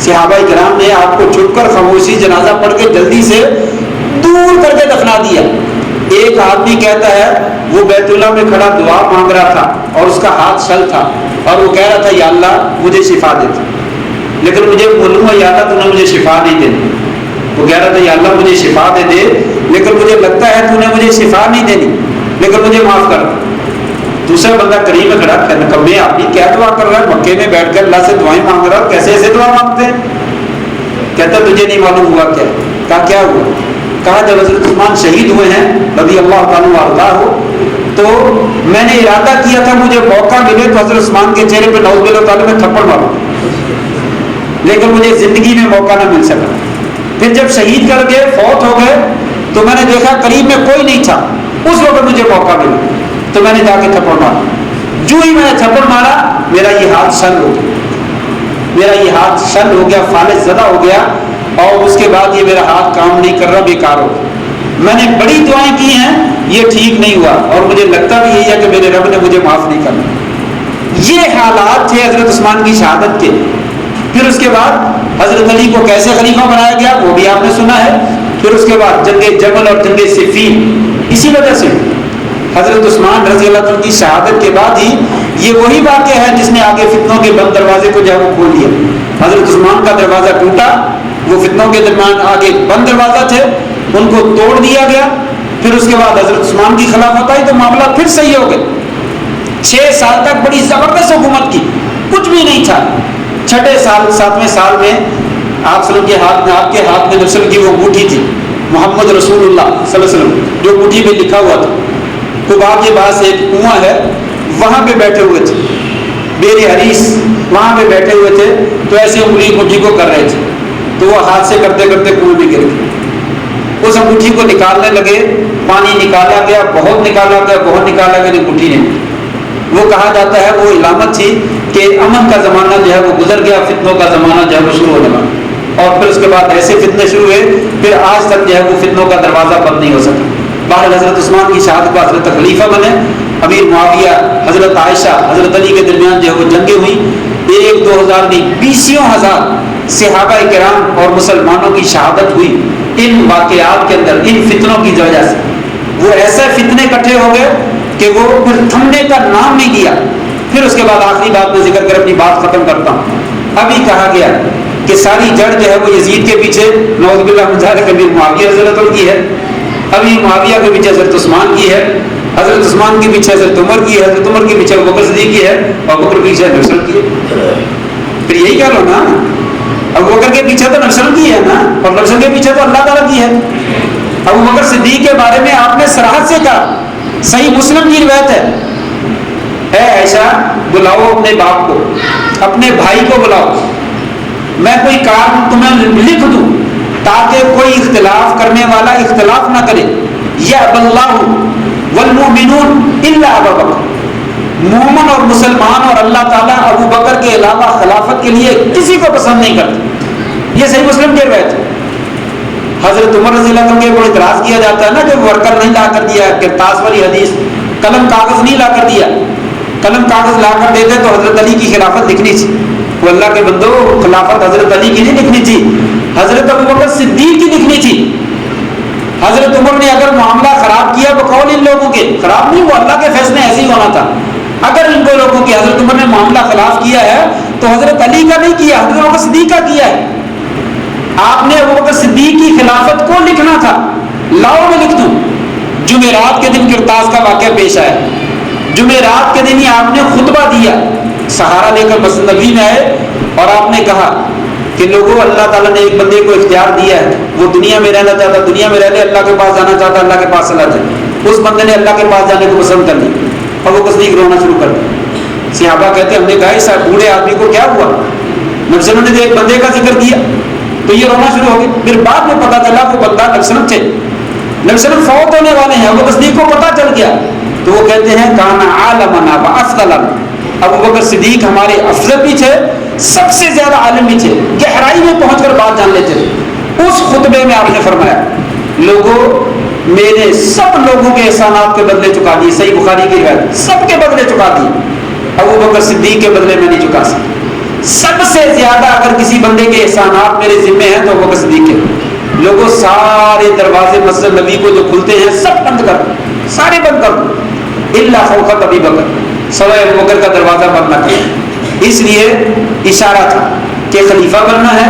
صحابہ کرام نے آپ کو چھپ کر خاموشی جنازہ پڑھ کے جلدی سے دور کر کے دفنا دیا۔ ایک آدمی کہتا ہے وہ بیت اللہ میں کھڑا دعا مانگ رہا تھا اور اس کا ہاتھ شل تھا اور وہ کہہ رہا تھا یا اللہ مجھے شفا دے دے، لیکن مجھے معلوم ہے یا اللہ تو نے مجھے شفا نہیں دینی۔ وہ کہہ رہا تھا یا اللہ مجھے شفا دے دے، لیکن مجھے لگتا ہے تو نے مجھے شفا نہیں دینی، لیکن مجھے معاف کر۔ دوسرا بندہ قریب میں کھڑا کبھی آپ بھی کیا دعا کر رہا ہے، مکے میں بیٹھ کر اللہ سے دعائیں مانگ رہا ہے، کیسے ایسے دعا مانگتے ہیں؟ کہتا تجھے نہیں معلوم ہوا کیا؟ کہا کیا ہوا؟ کہا جب حضرت عثمان شہید ہوئے ہیں رضی اللہ تعالیٰ عنہ ہو تو میں نے ارادہ کیا تھا مجھے موقع ملے تو حضرت عثمان کے چہرے پہ نعوذ باللہ تعالیٰ میں تھپڑ ماروں، لیکن مجھے زندگی میں موقع نہ مل سکا۔ پھر جب شہید کر کے فوت ہو گئے تو میں نے دیکھا قریب میں کوئی نہیں تھا، اس وقت مجھے موقع ملا تو میں نے جا کے تھپڑ مارا۔ جو ہی میں نے تھپڑ مارا میرا یہ ہاتھ شل ہو گیا، میرا یہ ہاتھ شل ہو گیا، فالج زدہ ہو گیا، اور اس کے بعد یہ میرا ہاتھ کام نہیں کر رہا، بیکار ہو گیا۔ میں نے بڑی دعائیں کی ہیں، یہ ٹھیک نہیں ہوا، اور مجھے لگتا بھی یہی ہے کہ میرے رب نے مجھے معاف نہیں کرنا۔ یہ حالات تھے حضرت عثمان کی شہادت کے۔ پھر اس کے بعد حضرت علی کو کیسے خلیفہ بنایا گیا وہ بھی آپ نے سنا ہے، پھر اس کے بعد جنگ جمل اور جنگ صفین اسی وجہ سے حضرت عثمان رضی اللہ عنہ کی شہادت کے بعد ہی یہ وہی واقعہ ہے جس نے آگے فتنوں کے بند دروازے کو جو ہے وہ کھول دیا. حضرت عثمان کا دروازہ ٹوٹا, وہ فتنوں کے درمیان آگے بند دروازہ تھے ان کو توڑ دیا گیا. پھر اس کے بعد حضرت عثمان کی خلافت آئی تو معاملہ پھر صحیح ہو گئے. 6 سال تک بڑی زبردست حکومت کی, کچھ بھی نہیں تھا. 6 سال 7ویں سال میں آپ صلی اللہ کے ہاتھ میں نبی کی وہ انگوٹھی تھی, محمد رسول اللہ صلی اللہ علیہ وسلم, جو انگوٹھی میں لکھا ہوا تھا. قباء کے پاس ایک کنواں ہے, وہاں پہ بیٹھے ہوئے تھے, بیر حریث وہاں پہ بیٹھے ہوئے تھے, تو ایسے انگلی انگوٹھی کو کر رہے تھے, تو وہ ہاتھ سے کرتے کرتے کنویں میں گر گئے. اس انگوٹھی کو نکالنے لگے, پانی نکالا گیا, بہت نکالا گیا, بہت نکالا گیا انگوٹھی نے. وہ کہا جاتا ہے وہ علامت تھی کہ امن کا زمانہ جو ہے وہ گزر گیا, فتنوں کا زمانہ جو ہے وہ شروع ہونے لگا. اور پھر اس کے بعد ایسے فتنے شروع ہوئے, پھر آج تک جو ہے وہ فتنوں کا دروازہ بند نہیں ہو سکا. بہرحال حضرت عثمان کی شہادت پر حضرت خلیفہ بنے, امیر معاویہ, حضرت عائشہ, حضرت علی کے درمیان جو ہے وہ جنگیں ہوئی. 1-2 نہیں 20,000 صحابہ کرام اور مسلمانوں کی شہادت ہوئی ان واقعات کے اندر, ان فتنوں کی وجہ سے. وہ ایسے فتنے اکٹھے ہو گئے کہ وہ پھر تھمنے کا نام نہیں لیا. پھر اس کے بعد آخری بات میں ذکر کر اپنی بات ختم کرتا ہوں. ابھی کہا گیا کہ ساری جڑ جو ہے وہ یزید کے پیچھے نعوذ باللہ من ذالک امیر معاویہ رضی اللہ عنہ کی ہے, ابھی معاویہ کے پیچھے حضرت عثمان کی ہے, حضرت عثمان کے پیچھے حضرت عمر کی ہے, حضرت عمر کے پیچھے ابو بکر صدیق کی ہے, اور ابو بکر کے پیچھے نبی کی ہے. پھر یہی کہہ لو نا, ابو بکر کے پیچھے تو نبی کی ہے نا, اور نبی کے پیچھے تو اللہ تعالیٰ کی ہے. ابو بکر صدیق کے بارے میں آپ نے صراحت سے کہا, صحیح مسلم کی روایت ہے, اے عائشہ بلاؤ اپنے باپ کو, اپنے بھائی کو بلاؤ, میں کوئی کام تمہیں لکھ دوں تاکہ کوئی اختلاف کرنے والا اختلاف نہ کرے. یا اللہ والمؤمنون الا ابا بکر, مومن اور مسلمان اور اللہ تعالیٰ ابو بکر کے علاوہ خلافت کے لیے کسی کو پسند نہیں کرتے. یہ صحیح مسلم کی روایت ہے. حضرت عمر رضی اللہ عنہ کے اوپر اعتراض کیا جاتا ہے نا کہ ورکر نہیں لا کر دیا, کرتاس والی حدیث, قلم کاغذ نہیں لا کر دیا. قلم کاغذ لا کر دیتے تو حضرت علی کی خلافت لکھنی تھی. وہ اللہ کے بندو, خلافت حضرت علی کی نہیں لکھنی تھی, حضرت ابو بکر صدیق کی لکھنی تھی. حضرت عمر نے اگر معاملہ خراب کیا بقول ان لوگوں کے, خراب نہیں, وہ اللہ کے فیصلے ایسے ہی ہونا تھا. اگر ان کو لوگوں کے حضرت عمر نے معاملہ خلاف کیا ہے تو حضرت علی کا نہیں کیا, حضرت ابو بکر صدیق کا کیا ہے. آپ نے ابو بکر صدیق کی خلافت کو لکھنا تھا. لاؤ میں لکھ دوں. جمعرات کے دن کرتاس کا واقعہ پیش آیا. جمعرات کے دن ہی آپ نے خطبہ دیا, سہارا لے کر مسجد نبوی میں آئے اور آپ نے کہا کہ لوگوں, اللہ تعالیٰ نے ایک بندے کو اختیار دیا ہے, وہ دنیا میں رہنا چاہتا, دنیا میں رہ لے, اللہ کے پاس جانا چاہتا, اللہ کے پاس چلا جائے. اس بندے نے اللہ کے پاس جانے کو پسند کر لی اور وہ تصدیق رونا شروع کر دی. صحابہ کہتے ہم نے کہا اس بوڑھے آدمی کو کیا ہوا, نبی صلی اللہ علیہ وسلم نے ایک بندے کا ذکر کیا تو یہ رونا شروع ہو گیا. پھر بعد میں پتا چلا وہ بندہ نبی صلی اللہ علیہ وسلم تھے, نبی صلی اللہ علیہ وسلم فوت ہونے والے ہیں, وہ تصدیق کو پتا چل گیا. تو وہ کہتے ہیں کانا عالمنا وافضل, ابو بکر صدیق ہمارے افضل بھی تھے, سب سے زیادہ عالم بھی تھے, گہرائی میں پہنچ کر بات جان لیتے تھے. اس خطبے میں آپ نے فرمایا لوگوں میرے سب لوگوں کے احسانات کے بدلے چکا دیے. صحیح بخاری کی روایت, سب کے بدلے چکا دیے, ابو بکر صدیق کے بدلے میں نہیں چکا سکتا. سب سے زیادہ اگر کسی بندے کے احسانات میرے ذمے ہیں تو ابو بکر صدیق کے. لوگوں سارے دروازے مسجد نبی کو جو کھلتے ہیں سب بند کر دو, سارے بند کر دو, الا خوفت ابی بکر, سوائے ابو بکر کا دروازہ بند نہ کریں. اس لیے اشارہ تھا کہ خلیفہ بننا ہے,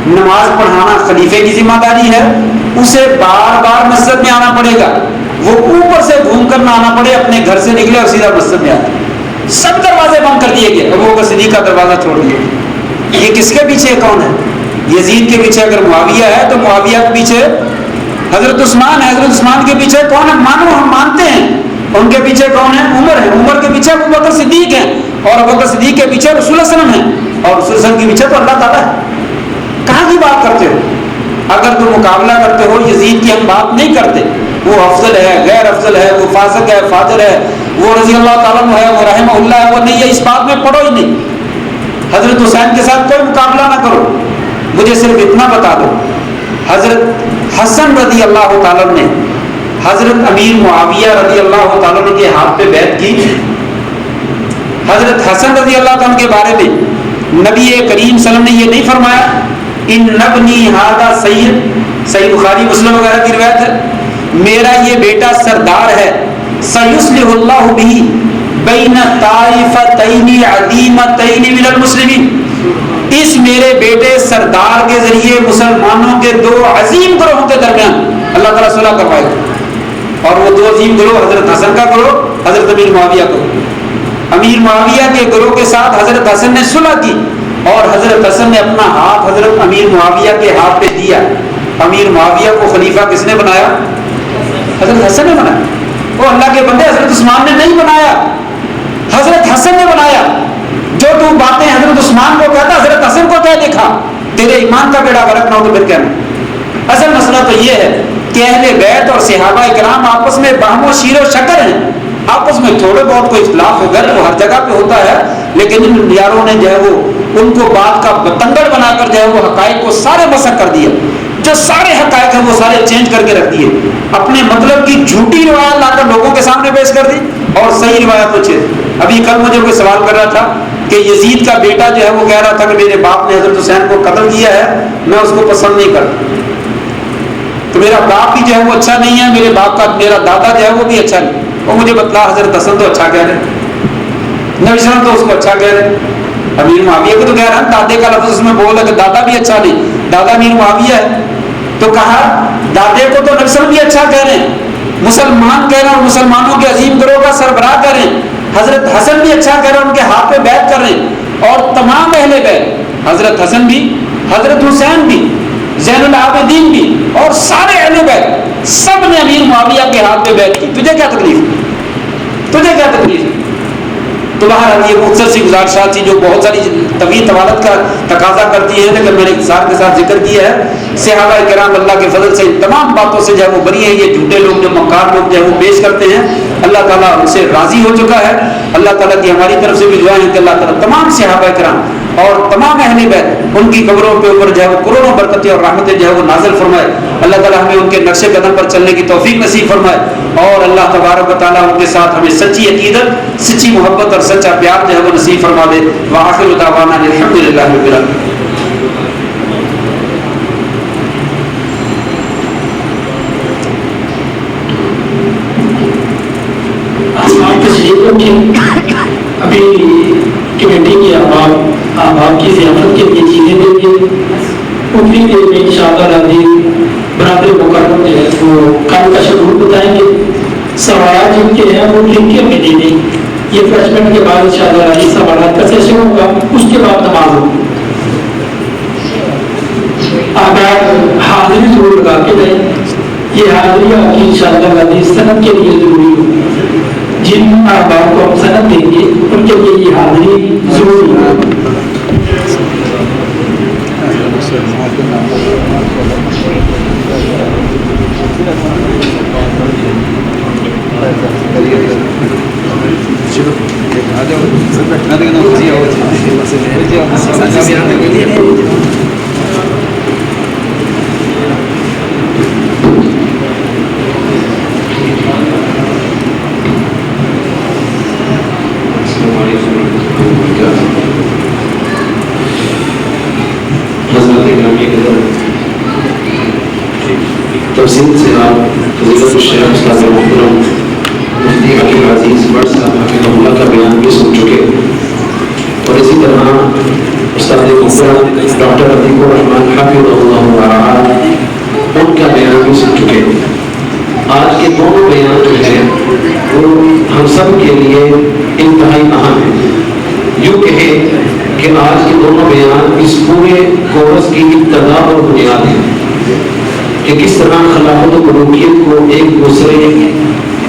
نماز پڑھانا خلیفے کی ذمہ داری ہے, اسے بار بار مسجد میں آنا پڑے گا, وہ اوپر سے گھوم کر نہ آنا پڑے, اپنے گھر سے نکلے اور سیدھا مسجد میں آتے. سب دروازے بند کر دیے گئے, ابو بکر صدیق کا دروازہ چھوڑ دیا. یہ کس کے پیچھے کون ہے؟ یزید کے پیچھے اگر معاویہ ہے تو معاویہ کے پیچھے حضرت عثمان ہے, حضرت عثمان کے پیچھے کون ہے؟ مانو ہم مانتے ہیں. ان کے پیچھے کون ہے؟ عمر ہے, عمر کے پیچھے ابو بکر صدیق ہے, اور ابو بکر صدیق کے پیچھے رسول اللہ صلی اللہ علیہ وسلم ہے, اور رسول اللہ صلی اللہ علیہ وسلم کے پیچھے تو اللہ تعالیٰ ہے. کہاں کی بات کرتے ہو؟ اگر تم مقابلہ کرتے ہو یزید کی ہم بات نہیں کرتے, وہ افضل ہے, غیر افضل ہے, وہ فاسق ہے, فاجر ہے, وہ رضی اللہ تعالیٰ عنہ ہے, وہ رحمہ اللہ ہے, وہ نہیں ہے, اس بات میں پڑھو ہی نہیں. حضرت حسین کے ساتھ کوئی مقابلہ نہ کرو, مجھے صرف اتنا بتا دو حضرت حسن رضی اللہ تعالیٰ نے حضرت امیر معاویہ رضی اللہ تعالیٰ عنہ کے ہاتھ پہ بیعت کی. حضرت حسن رضی اللہ تعالیٰ کے بارے میں نبی کریم صلی اللہ علیہ وسلم نے یہ نہیں فرمایا ان ابنی ھذا سید، صحیح بخاری مسلم وغیرہ کی روایت ہے، میرا یہ بیٹا سردار ہے، سیصلح اللہ بہ بین طائفتین عظیمتین من المسلمین، اس میرے بیٹے سردار کے ذریعے مسلمانوں کے دو عظیم گروہوں کے درمیان اللہ تعالیٰ صلح کروائے گا۔ اور وہ دو عظیم گروہ حضرت حسن کا گروہ، حضرت امیر معاویہ کا گروہ۔ امیر معاویہ کے گروہ کے ساتھ حضرت حسن نے صلح کی، اور حضرت حسن نے اپنا ہاتھ حضرت امیر معاویہ کے ہاتھ پہ دیا۔ امیر معاویہ کو خلیفہ کس نے بنایا؟ حضرت حسن نے بنایا۔ وہ اللہ کے بندے حضرت عثمان نے نہیں بنایا، حضرت حسن نے بنایا۔ جو تو باتیں حضرت عثمان کو کہتا حضرت حسن کو کہہ دکھا، تیرے ایمان کا بیڑا غرق نہ ہو تو پھر کہنا۔ اصل مسئلہ تو یہ ہے کہ اہل بیت اور صحابہ کرام آپس میں باہم و شیر و شکر ہیں، آپس میں تھوڑے بہت کوئی اختلاف ہو گیا وہ ہر جگہ پہ ہوتا ہے، لیکن ان یاروں نے جو ہے وہ ان کو بات کا بتنگڑ بنا کر جو ہے وہ حقائق کو سارے مسخ کر دیا، جو سارے حقائق ہیں وہ سارے چینج کر کے رکھ دیے، اپنے مطلب کی جھوٹی روایت لا کر لوگوں کے سامنے پیش کر دی اور صحیح روایت تو چیز۔ ابھی کل مجھے کوئی سوال کر رہا تھا کہ یزید کا بیٹا جو ہے وہ کہہ رہا تھا کہ میرے باپ نے حضرت حسین کو قتل کیا ہے، میں اس کو پسند نہیں کرتا، تو میرا باپ بھی جو ہے وہ اچھا نہیں ہے، میرے باپ کا میرا دادا جو ہے وہ بھی اچھا نہیں۔ وہ مجھے بتلا حضرت حسن تو اچھا کہہ رہے، نبی صلی اللہ علیہ وسلم تو اس کو اچھا کہہ رہے، امیر معاویہ کو تو کہہ رہا ہے دادے کا لفظ اس میں بولا کہ دادا بھی اچھا نہیں، دادا امیر معاویہ ہے، تو کہا دادے کو تو نبی صلی اللہ علیہ وسلم بھی اچھا کہہ رہے ہیں، مسلمان کہہ رہے ہیں اور مسلمانوں کے عظیم گروہ کا سربراہ کہہ رہے ہیں، حضرت حسن بھی اچھا کہہ رہے ہیں، ان کے ہاتھ پہ بیعت کر رہے ہیں، اور تمام اہل بیت، حضرت حسن بھی، حضرت حسین بھی، زین العابدین بھی، اور سارے اہل بیت سب نے امیر معاویہ کے ہاتھ پہ بیعت کی۔ تجھے کیا تکلیف؟ تجھے کیا تکلیف؟ تو بہرحال یہ مختصر سی گزارشات تھی جو بہت ساری طویل طوالت کا تقاضا کرتی ہے، لیکن میں نے اختصار کے ساتھ ذکر کیا ہے۔ صحابہ کرام اللہ کے فضل سے ان تمام باتوں سے جو ہے وہ بری ہیں، یہ جھوٹے لوگ جو مکار لوگ جو ہے وہ پیش کرتے ہیں، اللہ تعالیٰ ان سے راضی ہو چکا ہے۔ اللہ تعالیٰ کی ہماری طرف سے بھی دعائیں ہیں کہ اللہ تعالیٰ تمام صحابہ کرام اور تمام اہل بیت ان کی قبروں کے اوپر جو ہے وہ کروڑوں برکتیں اور رحمتیں جو ہے وہ نازل فرمائے۔ اللہ تعالیٰ ہمیں ان کے نقش قدم پر چلنے کی توفیق نصیب فرمائے، اور اللہ تبارک و تعالیٰ ان کے ساتھ ہمیں سچی عقیدت، سچی محبت اور سچا پیار جو ہے وہ نصیب فرما دے۔ وآخر دعوانا الحمدللہ رب العالمین۔ ابھی کمیٹی کے آپ کی ضیافت کے لیے چیزیں دیں گے، اتنی دیر میں انشاءاللہ العزیز برادر مکرم جو ہے وہ کل کا شیڈول بتائیں گے، سوالات جن کے ہیں وہ لکھ کے ہمیں دے دیں۔ یہ ریفریشمنٹ کے بعد انشاءاللہ العزیز سوالات کا سیشن ہوگا، اس کے بعد نماز ہوگی۔ آپ حاضری ضرور لگا کے دیں، یہ حاضری آپ کی انشاءاللہ العزیز سند کے لیے ضروری ہوگی۔ جن احباب کو ہم سند دیں گے ان کے لیے یہ حاضری ضروری ہے۔ تفصیل سے آپ فضیلت الشیخ استاد محترم مفتی حکیم عزیز بٹ صاحب حفظہ اللہ کا بیان بھی سن چکے، اور اسی طرح استاد محترم ڈاکٹر عتیق الرحمان حفظہ اللہ ورعاہ ان کا بیان بھی سن چکے۔ آج کے دونوں بیان جو ہے وہ ہم سب کے لیے انتہائی اہم ہے۔ یوں کہیں کہ آج کے دونوں بیان اس پورے کورس کی ابتدا اور بنیاد ہے کہ کس طرح خلافت و ملوکیت کو ایک دوسرے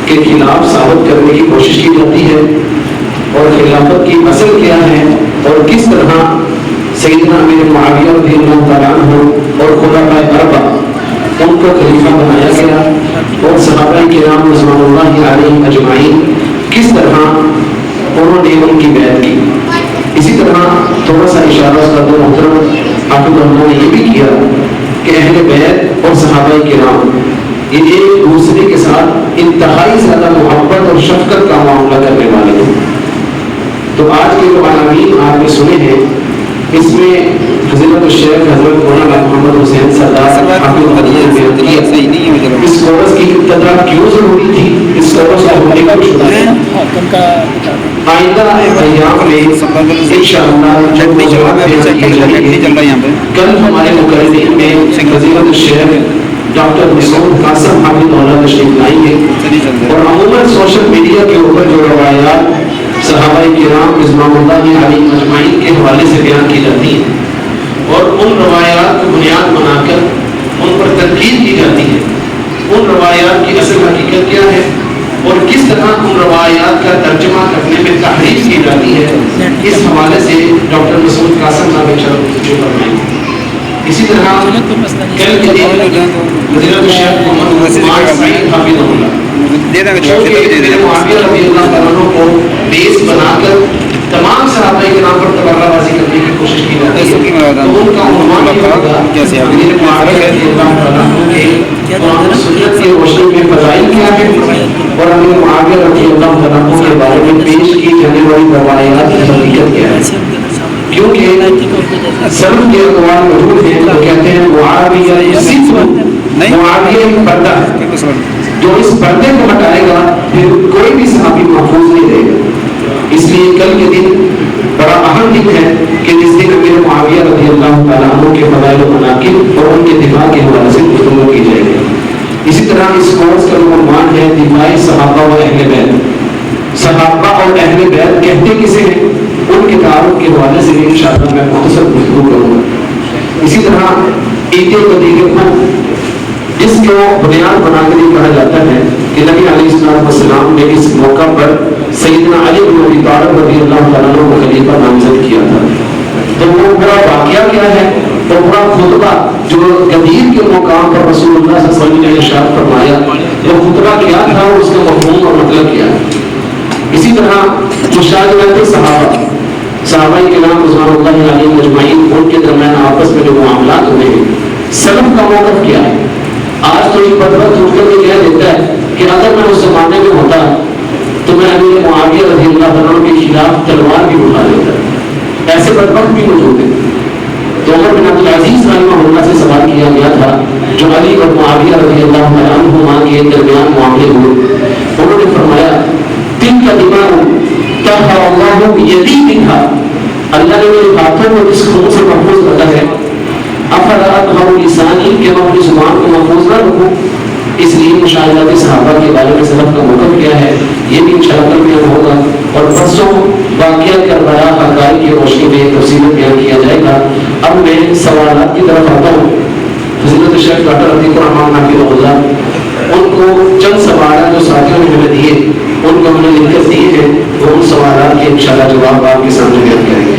کے خلاف ثابت کرنے کی کوشش کی جاتی ہے، اور خلافت کی اصل کیا ہے، اور کس طرح سیدنا امیر معاویہ رضی اللہ تعالیٰ عنہ اور خلفائے اربعہ ان کو خلیفہ بنایا گیا، اور صحابہ کرام رضوان اللہ علیہم اجمعین کس طرح انہوں نے ان کی بیعت کی۔ اسی طرح تھوڑا سا اشارہ استاد محترم حافظ اللہ نے یہ بھی کیا کہ اہل بیت اور صحابہ کرام یہ ایک دوسرے کے ساتھ انتہائی زیادہ محبت اور شفقت کا معاملہ کرنے والے ہیں۔ تو آج کے جو عناوین آپ نے سنے ہیں اس میں فضیلت الشیخ حضرت مولانا محمد حسین سردار اس کورس کی ابتدا کیوں ضروری تھی، اس کورس کو ہونے کا آئندہ ایام میں انشاءاللہ جب موضوعات بیان کیے جائیں گے، کل ہمارے مقررین میں فضیلت الشیخ ڈاکٹر مسعود قاسم حافظ مولانا تشریف لائیں گے، اور عموماً سوشل میڈیا کے اوپر جو روایات صحابہ کرام رضوان اللہ علیہم اجمعین کے حوالے سے بیان کی جاتی ہیں اور ان روایات کو بنیاد بنا کر ان پر تنقید کی جاتی ہے، ان روایات کی اصل حقیقت کیا ہے اور کس طرح ان روایات کا ترجمہ کرنے میں تحریف کی جاتی ہے، اس حوالے سے ڈاکٹر مسعود قاسم صاحب جو فرمائیں گے۔ اسی طرح کل کے دن فضیلت الشیخ محمد عثمان سعید حافظ اللہ معاویہ رضی اللہ عنہ کو بیس بنا کر تمام صحابہ کرام پر تبرہ بازی کرنے کی کوشش کی جاتی ہے، تو ان کا عنوان یہ ہوگا امیر معاویہ رضی اللہ عنہ کے قرآن و سنت کی روشنی میں فضائل کیا ہے اور امیر معاویہ رضی اللہ عنہ کے بارے میں پیش کی جانے والی روایات کی حقیقت کیا ہے۔ کیونکہ سلف کے اقوال موجود ہیں تو کہتے ہیں معاویہ ایک پردہ ہے، جو اس پردے کو ہٹائے گا پھر کوئی بھی صحابی محفوظ نہیں رہے گا۔ اس لیے کل کے دن بڑا اہم دن ہے کہ جس دن امیر معاویہ رضی اللہ تعالیٰ عنہ کے فضائل و مناقب اور ان کے دفاع کے حوالے سے گفتگو کی جائے گی۔ اسی طرح اس کورس کا عنوان ہے دفاع صحابہ و اہل بیت۔ صحابہ اور اہل بیت کہتے کسے ہیں، ان کے تعارف کے حوالے سے بھی انشاءاللہ میں مختصر گفتگو کروں گا۔ اسی طرح عید غدیر خون، جس کو بنیاد بنا کر یہ کہا جاتا ہے کہ نبی علیہ السلام نے اس موقع پر سیدنا علی بن ابی طالب رضی اللہ تعالیٰ عنہ کو خلیفہ نامزد کیا تھا، تو وہ پورا واقعہ کیا ہے، وہ پورا خطبہ جو غدیر کے مقام پر رسول اللہ صلی اللہ علیہ وسلم نے ارشاد فرمایا، وہ خطبہ کیا تھا اور اس کا مفہوم اور مطلب کیا ہے۔ اسی طرح مشاجرت صحابہ کرام رضوان اللہ علیہم اجمعین، ان کے درمیان آپس میں جو معاملات ہوئے ہیں، سلف کا موقف کیا ہے۔ آج تو ایک بدبخت اٹھ کر یہ کہہ دیتا ہے کہ اگر میں اس زمانے میں ہوتا تو میں امیر معاویہ رضی اللہ عنہ کے خلاف تلوار بھی اٹھا لیتا۔ ایسے بدبخت بھی موجود ہیں۔ تو عمر بن عبدالعزیز رحمہ اللہ سے سوال کیا گیا تھا، جو علی اور معاویہ رضی اللہ عنہما کے درمیان معاملے ہوئے، انہوں نے فرمایا تلک دماء طہر اللہ یدی منہا، اللہ نے میرے ہاتھوں کو اس خون سے محفوظ رکھا ہے، افلا اطہر لسانی، کہ میں اپنی زبان کو محفوظ نہ رکھوں۔ اس لیے مشاہدات صحابہ کے بارے میں سلف کا موقف کیا ہے یہ بھی انشاءاللہ بیان ہوگا، اور پرسوں واقعہ کربلا حقائق کی روشنی میں تفصیل بیان کیا جائے گا۔ اب میں سوالات کی طرف آتا ہوں۔ فضیلت الشیخ ڈاکٹر عتیق الرحمان حفظہ اللہ، ان کو چند سوالات جو ساتھیوں نے ہمیں دیے، ان کو ہم نے لکھ کر دیے ہیں، وہ ان سوالات کے انشاءاللہ جواب آپ کے سامنے بیان کریں گے۔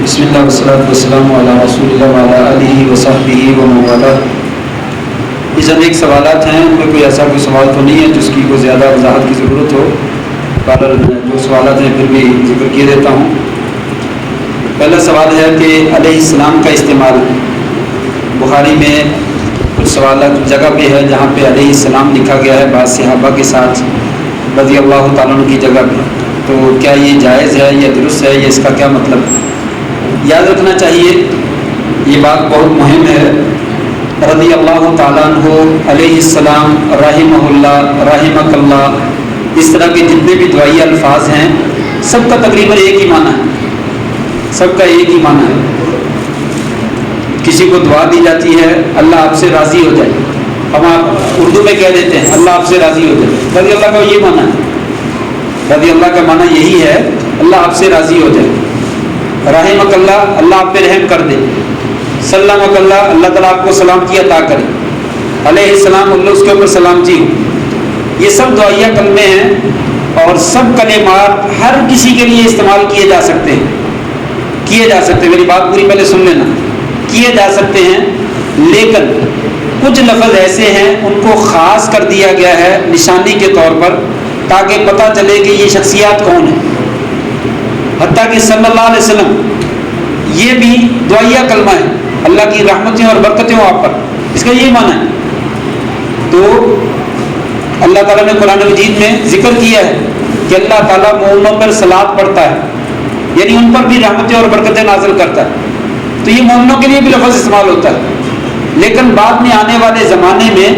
بسم اللہ والصلاۃ والسلام علی رسول اللہ وعلی آلہ وصحبہ ومن والاه۔ یہ چند ایک سوالات ہیں، ان میں کوئی ایسا کوئی سوال تو نہیں ہے جس کی کوئی زیادہ وضاحت کی ضرورت ہو، بہرحال جو سوالات ہیں پھر بھی ذکر کیے دیتا ہوں۔ پہلا سوال ہے کہ علیہ السلام کا استعمال بخاری میں کچھ سوالات جگہ پہ ہے جہاں پہ علیہ السلام لکھا گیا ہے بعض صحابہ کے ساتھ رضی اللہ تعالیٰ عنہ کی جگہ پہ، تو کیا یہ جائز ہے یا درست ہے، یا اس کا کیا مطلب ہے؟ یاد رکھنا چاہیے، یہ بات بہت مہم ہے۔ رضی اللہ تعالیٰ عنہ، علیہ السلام، رحمہ اللہ، رحمک اللہ، اس طرح کے جتنے بھی دعائیہ الفاظ ہیں سب کا تقریباً ایک ہی معنی ہے، سب کا ایک ہی معنی ہے۔ کسی کو دعا دی جاتی ہے اللہ آپ سے راضی ہو جائے، ہم آپ اردو میں کہہ دیتے ہیں اللہ آپ سے راضی ہو جائے، رضی اللہ کا یہ معنی ہے، رضی اللہ کا معنی یہی ہے اللہ آپ سے راضی ہو جائے۔ رحمک اللہ، اللہ آپ پہ رحم کر دے۔ سلامک اللہ، اللہ تعالیٰ آپ کو سلامتی عطا کرے۔ علیہ السلام، اللہ اس کے اوپر سلامتی ہو۔ یہ سب دعائیہ کلمے ہیں اور سب کلمات ہر کسی کے لیے استعمال کیے جا سکتے ہیں، میری بات پوری پہلے سن لینا، کیے جا سکتے ہیں، لیکن کچھ لفظ ایسے ہیں ان کو خاص کر دیا گیا ہے نشانی کے طور پر تاکہ پتہ چلے کہ یہ شخصیات کون ہیں۔ حتیٰ کہ صلی اللہ علیہ وسلم یہ بھی دعائیہ کلمہ ہے، اللہ کی رحمتیں اور برکتیں ہوں آپ پر، اس کا یہی معنی ہے۔ تو اللہ تعالیٰ نے قرآن مجید میں ذکر کیا ہے کہ اللہ تعالیٰ مومنوں پر صلوات پڑھتا ہے، یعنی ان پر بھی رحمتیں اور برکتیں نازل کرتا ہے۔ تو یہ مومنوں کے لیے بھی لفظ استعمال ہوتا ہے، لیکن بعد میں آنے والے زمانے میں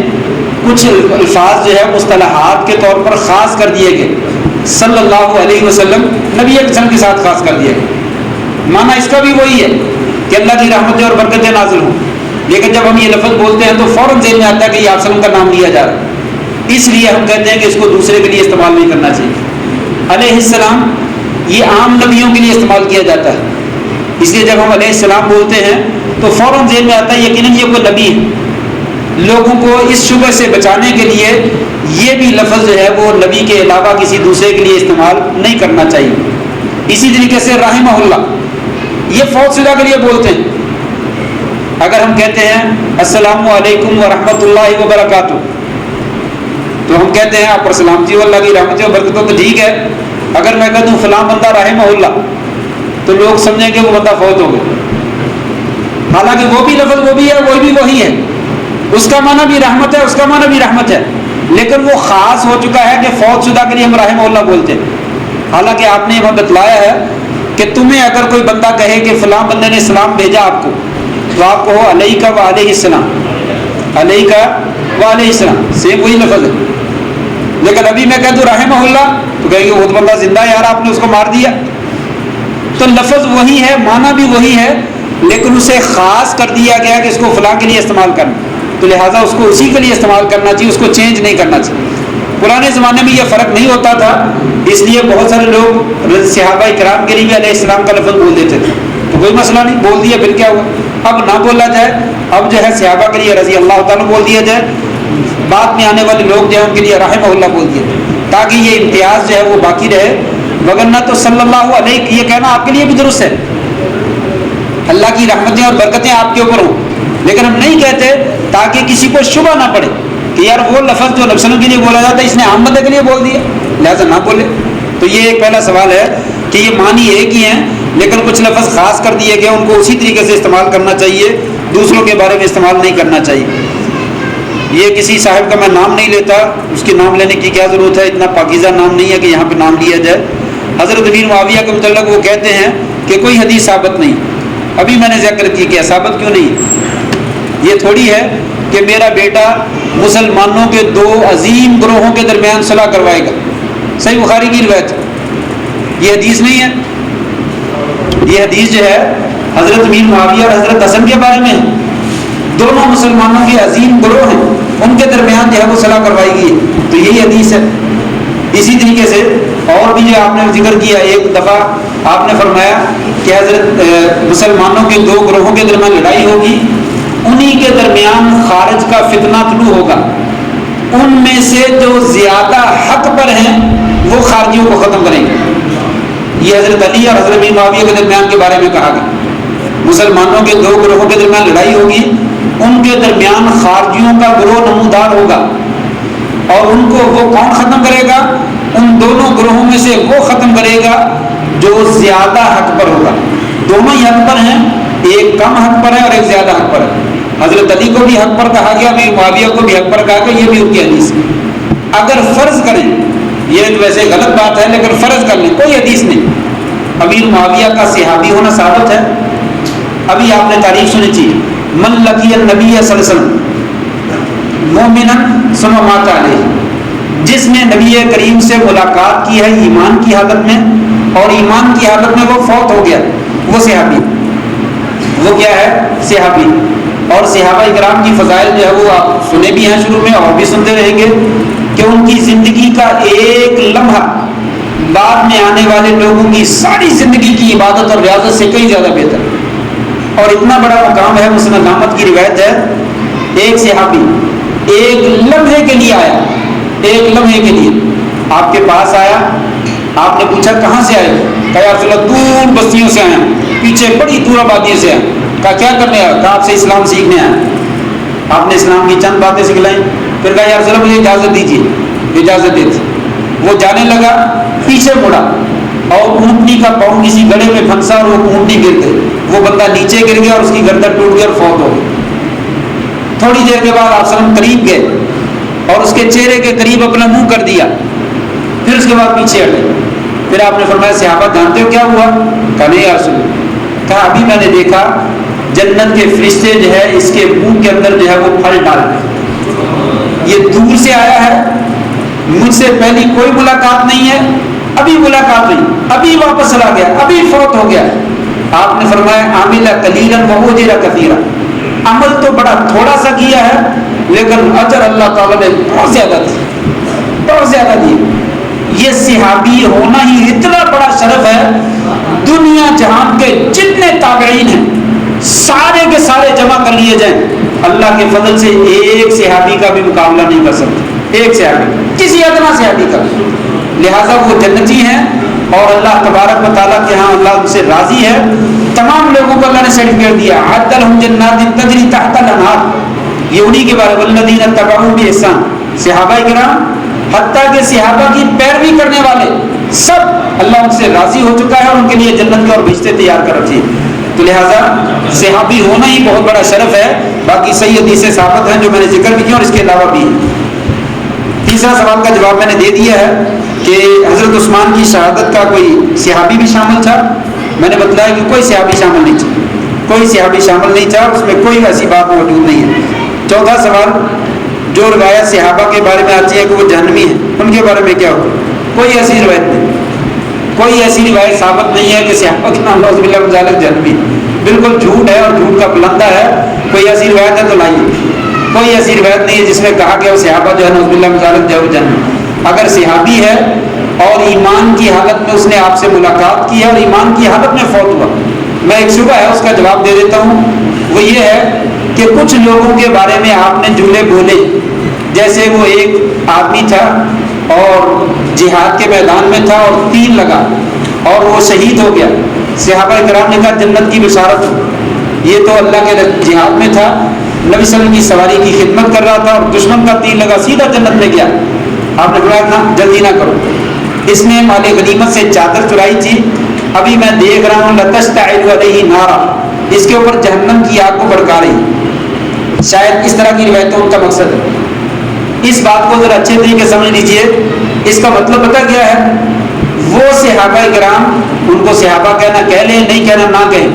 کچھ الفاظ جو ہے مصطلحات کے طور پر خاص کر دیے گئے، صلی اللہ علیہ وسلم، نبی اکرم کے ساتھ خاص کر دیا گیا۔ معنی اس کا بھی وہی ہے کہ اللہ کی رحمتیں اور برکتیں نازل ہوں، لیکن جب ہم یہ لفظ بولتے ہیں تو فوراً ذہن میں آتا ہے کہ یہ آپ وسلم کا نام لیا جا رہا ہے، اس لیے ہم کہتے ہیں کہ اس کو دوسرے کے لیے استعمال نہیں کرنا چاہیے۔ علیہ السلام یہ عام نبیوں کے لیے استعمال کیا جاتا ہے، اس لیے جب ہم علیہ السلام بولتے ہیں تو فوراً ذہن میں آتا ہے یقیناً یہ کوئی نبی ہے۔ لوگوں کو اس شبہ سے بچانے کے لیے یہ بھی لفظ جو ہے وہ نبی کے علاوہ کسی دوسرے کے لیے استعمال نہیں کرنا چاہیے۔ اسی طریقے سے رحمہ اللہ یہ فوت شدہ کے لیے بولتے ہیں۔ اگر ہم کہتے ہیں السلام علیکم ورحمۃ اللہ وبرکاتہ تو ہم کہتے ہیں آپ پر سلامتی ہو، اللہ کی رحمتیں اور برکتوں، تو ٹھیک ہے۔ اگر میں کہہ دوں فلاں بندہ رحمہ اللہ تو لوگ سمجھیں کہ وہ بندہ فوت ہو گیا، حالانکہ وہ بھی لفظ وہ بھی ہے، وہ بھی وہی ہے، اس کا معنی بھی رحمت ہے، اس کا معنی بھی رحمت ہے، لیکن وہ خاص ہو چکا ہے کہ فوت شدہ کے لیے ہم رحمہ اللہ بولتے ہیں۔ حالانکہ آپ نے یہ بتلایا ہے کہ تمہیں اگر کوئی بندہ کہے کہ فلاں بندے نے سلام بھیجا آپ کو تو آپ کہو علیکہ و علیہ السلام، علیکہ و علیہ السلام، سیم وہی لفظ ہے۔ لیکن ابھی میں کہہ دوں رحمہ اللہ تو کہیں گے وہ تو بندہ زندہ ہے یار، آپ نے اس کو مار دیا۔ تو لفظ وہی ہے، معنی بھی وہی ہے، لیکن اسے خاص کر دیا گیا کہ اس کو فلاں کے لیے استعمال کرنا، تو لہٰذا اس کو اسی کے لیے استعمال کرنا چاہیے، اس کو چینج نہیں کرنا چاہیے۔ پرانے زمانے میں یہ فرق نہیں ہوتا تھا، اس لیے بہت سارے لوگ صحابہ کرام کے لیے بھی علیہ السلام کا لفظ بول دیتے تھے، تو کوئی مسئلہ نہیں، بول دیا پھر کیا ہوا۔ اب نہ بولا جائے، اب جو ہے صحابہ کے لیے رضی اللہ تعالیٰ بول دیا جائے، بعد میں آنے والے لوگ جو ہیں ان کے لیے رحمہ اللہ بول دیا، تاکہ یہ امتیاز جو ہے وہ باقی رہے، وگرنہ تو صلی اللہ علیہ یہ کہنا آپ کے لیے بھی درست ہے، اللہ کی رحمتیں اور برکتیں آپ کے اوپر ہوں، لیکن ہم نہیں کہتے تاکہ کسی کو شبہ نہ پڑے کہ یار وہ لفظ جو نبی صلی اللہ علیہ وسلم کے لیے بولا جاتا ہے اس نے عام بندے کے لیے بول دیا، لہٰذا نہ بولے۔ تو یہ ایک پہلا سوال ہے کہ یہ معنی ایک ہی ہیں، لیکن کچھ لفظ خاص کر دیے گئے، ان کو اسی طریقے سے استعمال کرنا چاہیے، دوسروں کے بارے میں استعمال نہیں کرنا چاہیے۔ یہ کسی صاحب کا میں نام نہیں لیتا، اس کے نام لینے کی کیا ضرورت ہے، اتنا پاکیزہ نام نہیں ہے کہ یہاں پہ نام لیا جائے۔ حضرت امیر معاویہ کے متعلق وہ کہتے ہیں کہ کوئی حدیث ثابت نہیں، ابھی میں نے ذکر کیا ثابت کیوں نہیں، یہ تھوڑی ہے کہ میرا بیٹا مسلمانوں کے دو عظیم گروہوں کے درمیان صلح کروائے گا، صحیح بخاری کی روایت، یہ حدیث نہیں ہے، یہ حدیث جو ہے حضرت امیر معاویہ اور حضرت حسن کے بارے میں، دونوں مسلمانوں کے عظیم گروہ ہیں، ان کے درمیان جو ہے وہ صلح کروائی گئی، تو یہی حدیث ہے۔ اسی طریقے سے اور بھی جو آپ نے ذکر کیا، ایک دفعہ آپ نے فرمایا کہ حضرت مسلمانوں کے دو گروہوں کے درمیان لڑائی ہوگی، انہی کے درمیان خارج کا فتنہ طلوع ہوگا، ان میں سے جو زیادہ حق پر ہیں وہ خارجیوں کو ختم کریں گے۔ یہ حضرت علی اور حضرت معاویہ کے درمیان کے بارے میں کہا گیا، مسلمانوں کے دو گروہوں کے درمیان لڑائی ہوگی، ان کے درمیان خارجیوں کا گروہ نمودار ہوگا، اور ان کو وہ کون ختم کرے گا؟ ان دونوں گروہوں میں سے وہ ختم کرے گا جو زیادہ حق پر ہوگا۔ دونوں ہی حق پر ہیں، ایک کم حق پر ہے اور ایک زیادہ حق پر ہے۔ حضرت علی کو بھی حق پر کہا گیا، امیر معاویہ کو بھی حق پر کہا گیا، یہ بھی ان کی حدیث ہے۔ اگر فرض کریں، یہ تو ویسے غلط بات ہے، لیکن فرض کر لیں کوئی حدیث نہیں، امیر معاویہ کا صحابی ہونا ثابت ہے۔ ابھی آپ نے تاریخ سنی تھی، من لقی النبی صلی اللہ علیہ وسلم مومنا ثم مات علیہ، جس نے نبی کریم سے ملاقات کی ہے ایمان کی حالت میں، اور ایمان کی حالت میں وہ فوت ہو گیا، وہ صحابی، وہ کیا ہے؟ صحابی۔ اور صحابہ کرام کی فضائل جو ہے وہ آپ سنے بھی ہیں شروع میں اور بھی سنتے رہیں گے کہ ان کی زندگی کا ایک لمحہ بعد میں آنے والے لوگوں کی ساری زندگی کی عبادت اور ریاضت سے کئی زیادہ بہتر، اور اتنا بڑا مقام ہے۔ مسند احمد کی روایت ہے، ایک صحابی ایک لمحے کے لیے آیا، ایک لمحے کے لیے آپ کے پاس آیا، آپ نے پوچھا کہاں سے آئے؟ کہا یا رسول اللہ دور بستیوں سے آئے ہیں، پیچھے بڑی دور آبادیوں سے آئے۔ کہا کیا کرنے آیا؟ کہا آپ سے اسلام سیکھنے آئے۔ آپ نے اسلام کی چند باتیں سکھلائیں، پھر کہا یا رسول اللہ مجھے اجازت دیجیے، اجازت دیتی۔ وہ جانے لگا، پیچھے مڑا اور اونٹنی کا پاؤں کسی گڑھے میں پھنسا اور وہ اونٹنی گر گئی، وہ بندہ نیچے گر گیا اور اس کی گردن ٹوٹ گئی اور فوت ہو گئی. تھوڑی دیر کے بعد آپ وسلم قریب گئے اور اس کے چہرے کے قریب اپنا منہ کر دیا, پھر اس کے بعد پیچھے ہٹے. پھر آپ نے فرمایا صحابہ جانتے ہو کیا ہوا؟ کہا نہیں یا رسول اللہ. کہا ابھی میں نے دیکھا جنت کے فرشتے جو ہے اس کے منہ کے اندر جو ہے وہ پھل ڈال رہے, یہ دور سے آیا ہے, مجھ سے پہلی کوئی ملاقات نہیں ہے, ابھی ملاقات ہوئی, ابھی واپس چلا گیا, ابھی فوت ہو گیا. آپ نے فرمایا عامل قلیلا واجر کثیرا, عمل تو بڑا تھوڑا سا کیا ہے لیکن اجر اللہ تعالیٰ نے بہت زیادہ دیا, بہت زیادہ دیا. یہ صحابی ہونا ہی اتنا بڑا شرف ہے, دنیا جہان کے جتنے تابعین ہیں سارے کے سارے جمع کر لیے جائیں, اللہ کے فضل سے ایک صحابی کا بھی مقابلہ نہیں کر سکتے, ایک صحابی, کسی ادنا صحابی کا. لہٰذا وہ جنتی ہیں اور اللہ تبارک و تعالیٰ کے ہاں اللہ ان سے راضی ہے. تمام لوگوں کو اللہ نے سرٹیفکیٹ دیا, عد لہم جنات تجری تحت الانہار, یہ انہی کے بارے والذین اتبعوہم بإحسان. صحابہ کرام حتیٰ کہ صحابہ کی پیروی کرنے والے سب اللہ ان سے راضی ہو چکا ہے اور ان کے لیے جنت کے اور بہشتیں تیار کر رکھی ہے. تو لہٰذا صحابی ہونا ہی بہت بڑا شرف ہے. باقی صحیح حدیثیں ثابت ہیں جو میں نے ذکر بھی کی اور اس کے علاوہ بھی ہیں. تیسرا سوال کا جواب میں نے دے دیا ہے کہ حضرت عثمان کی شہادت کا کوئی صحابی بھی شامل تھا. میں نے بتلایا کہ کوئی صحابی شامل نہیں تھا, کوئی صحابی شامل نہیں تھا, اس میں کوئی ایسی بات موجود نہیں ہے. چوتھا سوال, جو روایت صحابہ کے بارے میں آتی ہے کہ وہ جہنمی ہیں, ان کے بارے میں کیا ہوگا؟ کوئی ایسی روایت نہیں, کوئی ایسی روایت ثابت نہیں ہے کہ صحابہ کے نام نعوذ باللہ من ذالک جہنمی, بالکل جھوٹ ہے اور جھوٹ کا بلندہ ہے. کوئی ایسی روایت ہے تو لائیے, کوئی ایسی روایت نہیں ہے جس میں کہا کہ وہ صحابہ جو ہے نعوذ باللہ من ذالک جہنمی. اگر صحابی ہے اور ایمان کی حالت میں اس نے آپ سے ملاقات کی ہے اور ایمان کی حالت میں فوت ہوا, میں ایک شبہ ہے اس کا جواب دے دیتا ہوں. وہ یہ ہے کہ کچھ لوگوں کے بارے میں آپ نے جملے بولے, جیسے وہ ایک آدمی تھا اور جہاد کے میدان میں تھا اور تیر لگا اور وہ شہید ہو گیا. صحابہ کرام نے کہا جنت کی بشارت ہو, یہ تو اللہ کے جہاد میں تھا, نبی صلی اللہ علیہ وسلم کی سواری کی خدمت کر رہا تھا اور دشمن کا تیر لگا, سیدھا جنت میں گیا. آپ نے فرمایا جلدی نہ کرو, اس نے مال غنیمت سے چادر چرائی تھی, ابھی میں دیکھ رہا ہوں لتشتعل علیہ نارا, اس کے اوپر جہنم کی آگ کو بھڑکا رہی. شاید اس طرح کی روایتوں کا مقصد ہے. اس بات کو ذرا اچھے طریقے سمجھ لیجئے. اس کا مطلب پتہ کیا ہے؟ وہ صحابہ کرام, ان کو صحابہ کہنا کہہ لیں نہیں کہنا نہ کہیں,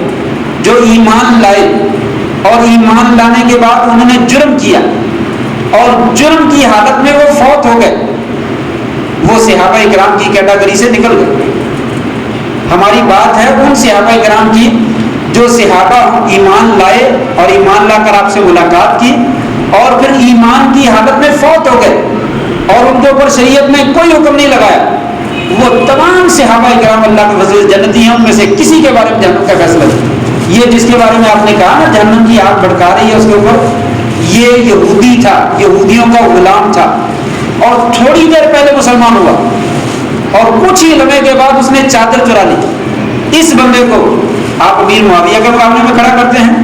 جو ایمان لائے اور ایمان لانے کے بعد انہوں نے جرم کیا اور جرم کی حالت میں وہ فوت ہو گئے, وہ صحابہ کرام کی کیٹیگری سے نکل گئے. ہماری بات ہے ان صحابہ کرام کی جو صحابہ ایمان لائے اور ایمان لا کر آپ سے ملاقات کی اور پھر ایمان کی حالت میں فوت ہو گئے اور ان کے اوپر شریعت میں کوئی حکم نہیں لگایا. وہ تمام صحابہ کرام اللہ کے فضل سے جنتی ہیں, ان میں سے کسی کے بارے میں جہنم کا فیصلہ نہیں. یہ جس کے بارے میں آپ نے کہا نا جہنم کی آگ بھڑکا رہی ہے اس کے اوپر, یہ یہودی تھا, یہودیوں کا غلام تھا اور تھوڑی دیر پہلے مسلمان ہوا اور کچھ ہی لمحے کے بعد اس نے چادر چرا لی. اس بندے کو آپ امیر معاویہ کے مقابلے میں کھڑا کرتے ہیں,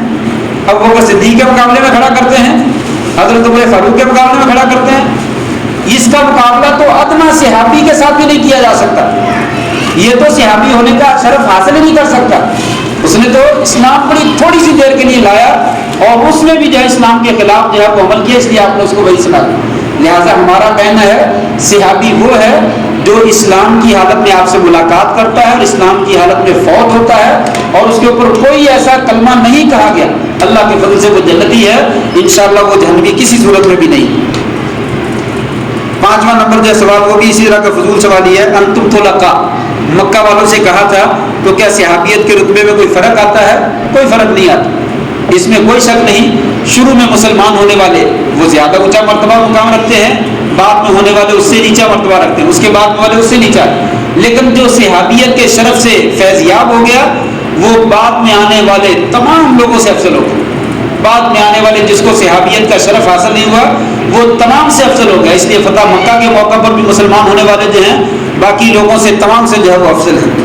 ابوبکر صدیق کے مقابلے میں کھڑا کرتے ہیں, حضرت عمر فاروق کے مقابلے میں کھڑا کرتے ہیں. اس کا مقابلہ تو ادنا صحابی کے ساتھ بھی نہیں کیا جا سکتا. یہ تو صحابی ہونے کا شرف حاصل ہی نہیں کر سکتا. اس نے تو اسلام بڑی تھوڑی سی دیر کے لیے لایا اور اس میں بھی جو ہے اسلام کے خلاف جو ہے وہ عمل کیا, اس لیے آپ نے اس کو وہی سنا. لہٰذا ہمارا کہنا ہے صحابی وہ ہے جو اسلام کی حالت میں آپ سے ملاقات کرتا ہے اور اسلام کی حالت میں فوت ہوتا ہے اور اس کے اوپر کوئی ایسا کلمہ نہیں کہا گیا, اللہ کے فضل سے وہ جنتی ہے, انشاءاللہ وہ جہنمی کسی صورت میں بھی نہیں. پانچواں نمبر جو سوال وہ بھی اسی طرح کا فضول سوال ہی ہے. انتم طلقاء, مکہ والوں سے کہا تھا تو کیا صحابیت کے رتبے میں کوئی فرق آتا ہے؟ کوئی فرق نہیں آتا, اس میں کوئی شک نہیں. شروع میں مسلمان ہونے والے وہ زیادہ اونچا مرتبہ مقام رکھتے ہیں, بعد میں ہونے والے اس سے نیچا مرتبہ رکھتے ہیں, اس کے بعد والے اس سے نیچا. لیکن جو صحابیت کے شرف سے فیضیاب ہو گیا وہ بعد میں آنے والے تمام لوگوں سے افضل ہو گیا. بعد میں آنے والے جس کو صحابیت کا شرف حاصل نہیں ہوا وہ تمام سے افضل ہو گیا. اس لیے فتح مکہ کے موقع پر بھی مسلمان ہونے والے جو ہیں باقی لوگوں سے تمام سے جو ہے وہ افضل ہیں.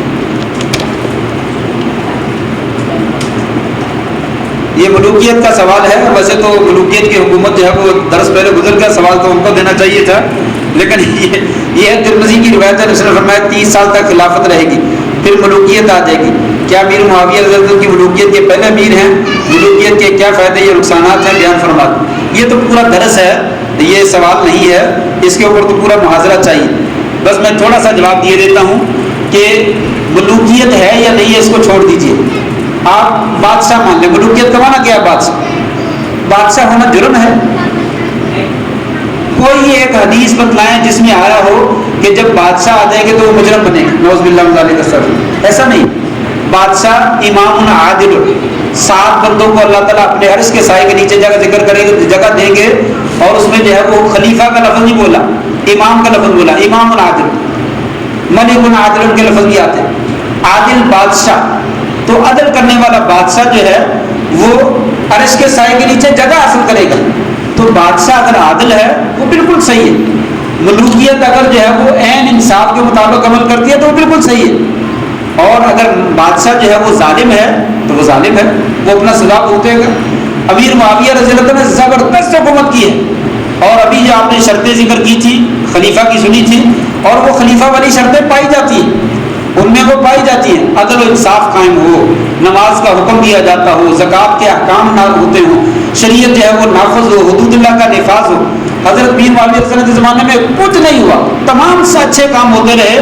یہ ملوکیت کا سوال ہے. ویسے تو ملوکیت کی حکومت جو ہے وہ درس پہلے گزر گیا, سوال تو ہم کو دینا چاہیے تھا, لیکن یہ ترمذی کی روایت ہے, اس نے فرمایا 30 سال تک خلافت رہے گی پھر ملوکیت آ جائے گی. کیا امیر معاویہ رضی اللہ عنہ کی ملوکیت کے پہلے امیر ہیں؟ ملوکیت کے کیا فائدے یا نقصانات ہیں؟ بیان فرما دیں۔ یہ تو پورا درس ہے، یہ سوال نہیں ہے، اس کے اوپر تو پورا محاضرہ چاہیے۔ بس میں تھوڑا سا جواب دے دیتا ہوں کہ ملوکیت ہے یا نہیں ہے اس کو چھوڑ دیجئے، آپ بادشاہ مان لیں۔ ملوکیت کا معنی کیا ہے؟ بادشاہ ہونا جرم ہے؟ کوئی ایک حدیث بتلائیں جس میں آیا ہو کہ جب بادشاہ آ جائیں گے تو وہ مجرم بنے گا، نعوذ باللہ من ذالک السبب۔ ایسا نہیں، بادشاہ امام عادل، 7 بندوں کو اللہ تعالیٰ اپنے عرش کے سائے کے نیچے جگہ ذکر کرے گا، جگہ دیں گے، اور اس میں جو ہے وہ خلیفہ کا لفظ نہیں بولا، امام کا لفظ بولا، امام عادل، ملک عادل کے لفظ بھی آتے ہیں، عادل بادشاہ۔ تو عدل کرنے والا بادشاہ جو ہے وہ عرش کے سائے کے نیچے جگہ حاصل کرے گا۔ تو بادشاہ اگر عادل ہے وہ بالکل صحیح ہے، ملوکیت اگر جو ہے وہ عین انصاف کے مطابق عمل کرتی ہے تو وہ بالکل صحیح ہے، اور اگر بادشاہ جو ہے وہ ظالم ہے تو وہ ظالم ہے، وہ اپنا سزا بھگتے گا۔ امیر معاویہ رضی اللہ عنہ نے زبردست حکومت کی ہے، اور ابھی جو آپ نے شرطیں ذکر کی تھی خلیفہ کی سنی تھی، اور وہ خلیفہ والی شرطیں پائی جاتی ہیں، ان میں وہ پائی جاتی ہیں، عدل و انصاف قائم ہو، نماز کا حکم دیا جاتا ہو، زکوٰۃ کے احکام نہ ہوتے ہوں، شریعت جو ہے وہ نافذ ہو، حدود اللہ کا نفاذ ہو۔ حضرت میر معاویہ رضی اللہ عنہ کے زمانے میں کچھ نہیں ہوا، تمام سے اچھے کام ہوتے رہے،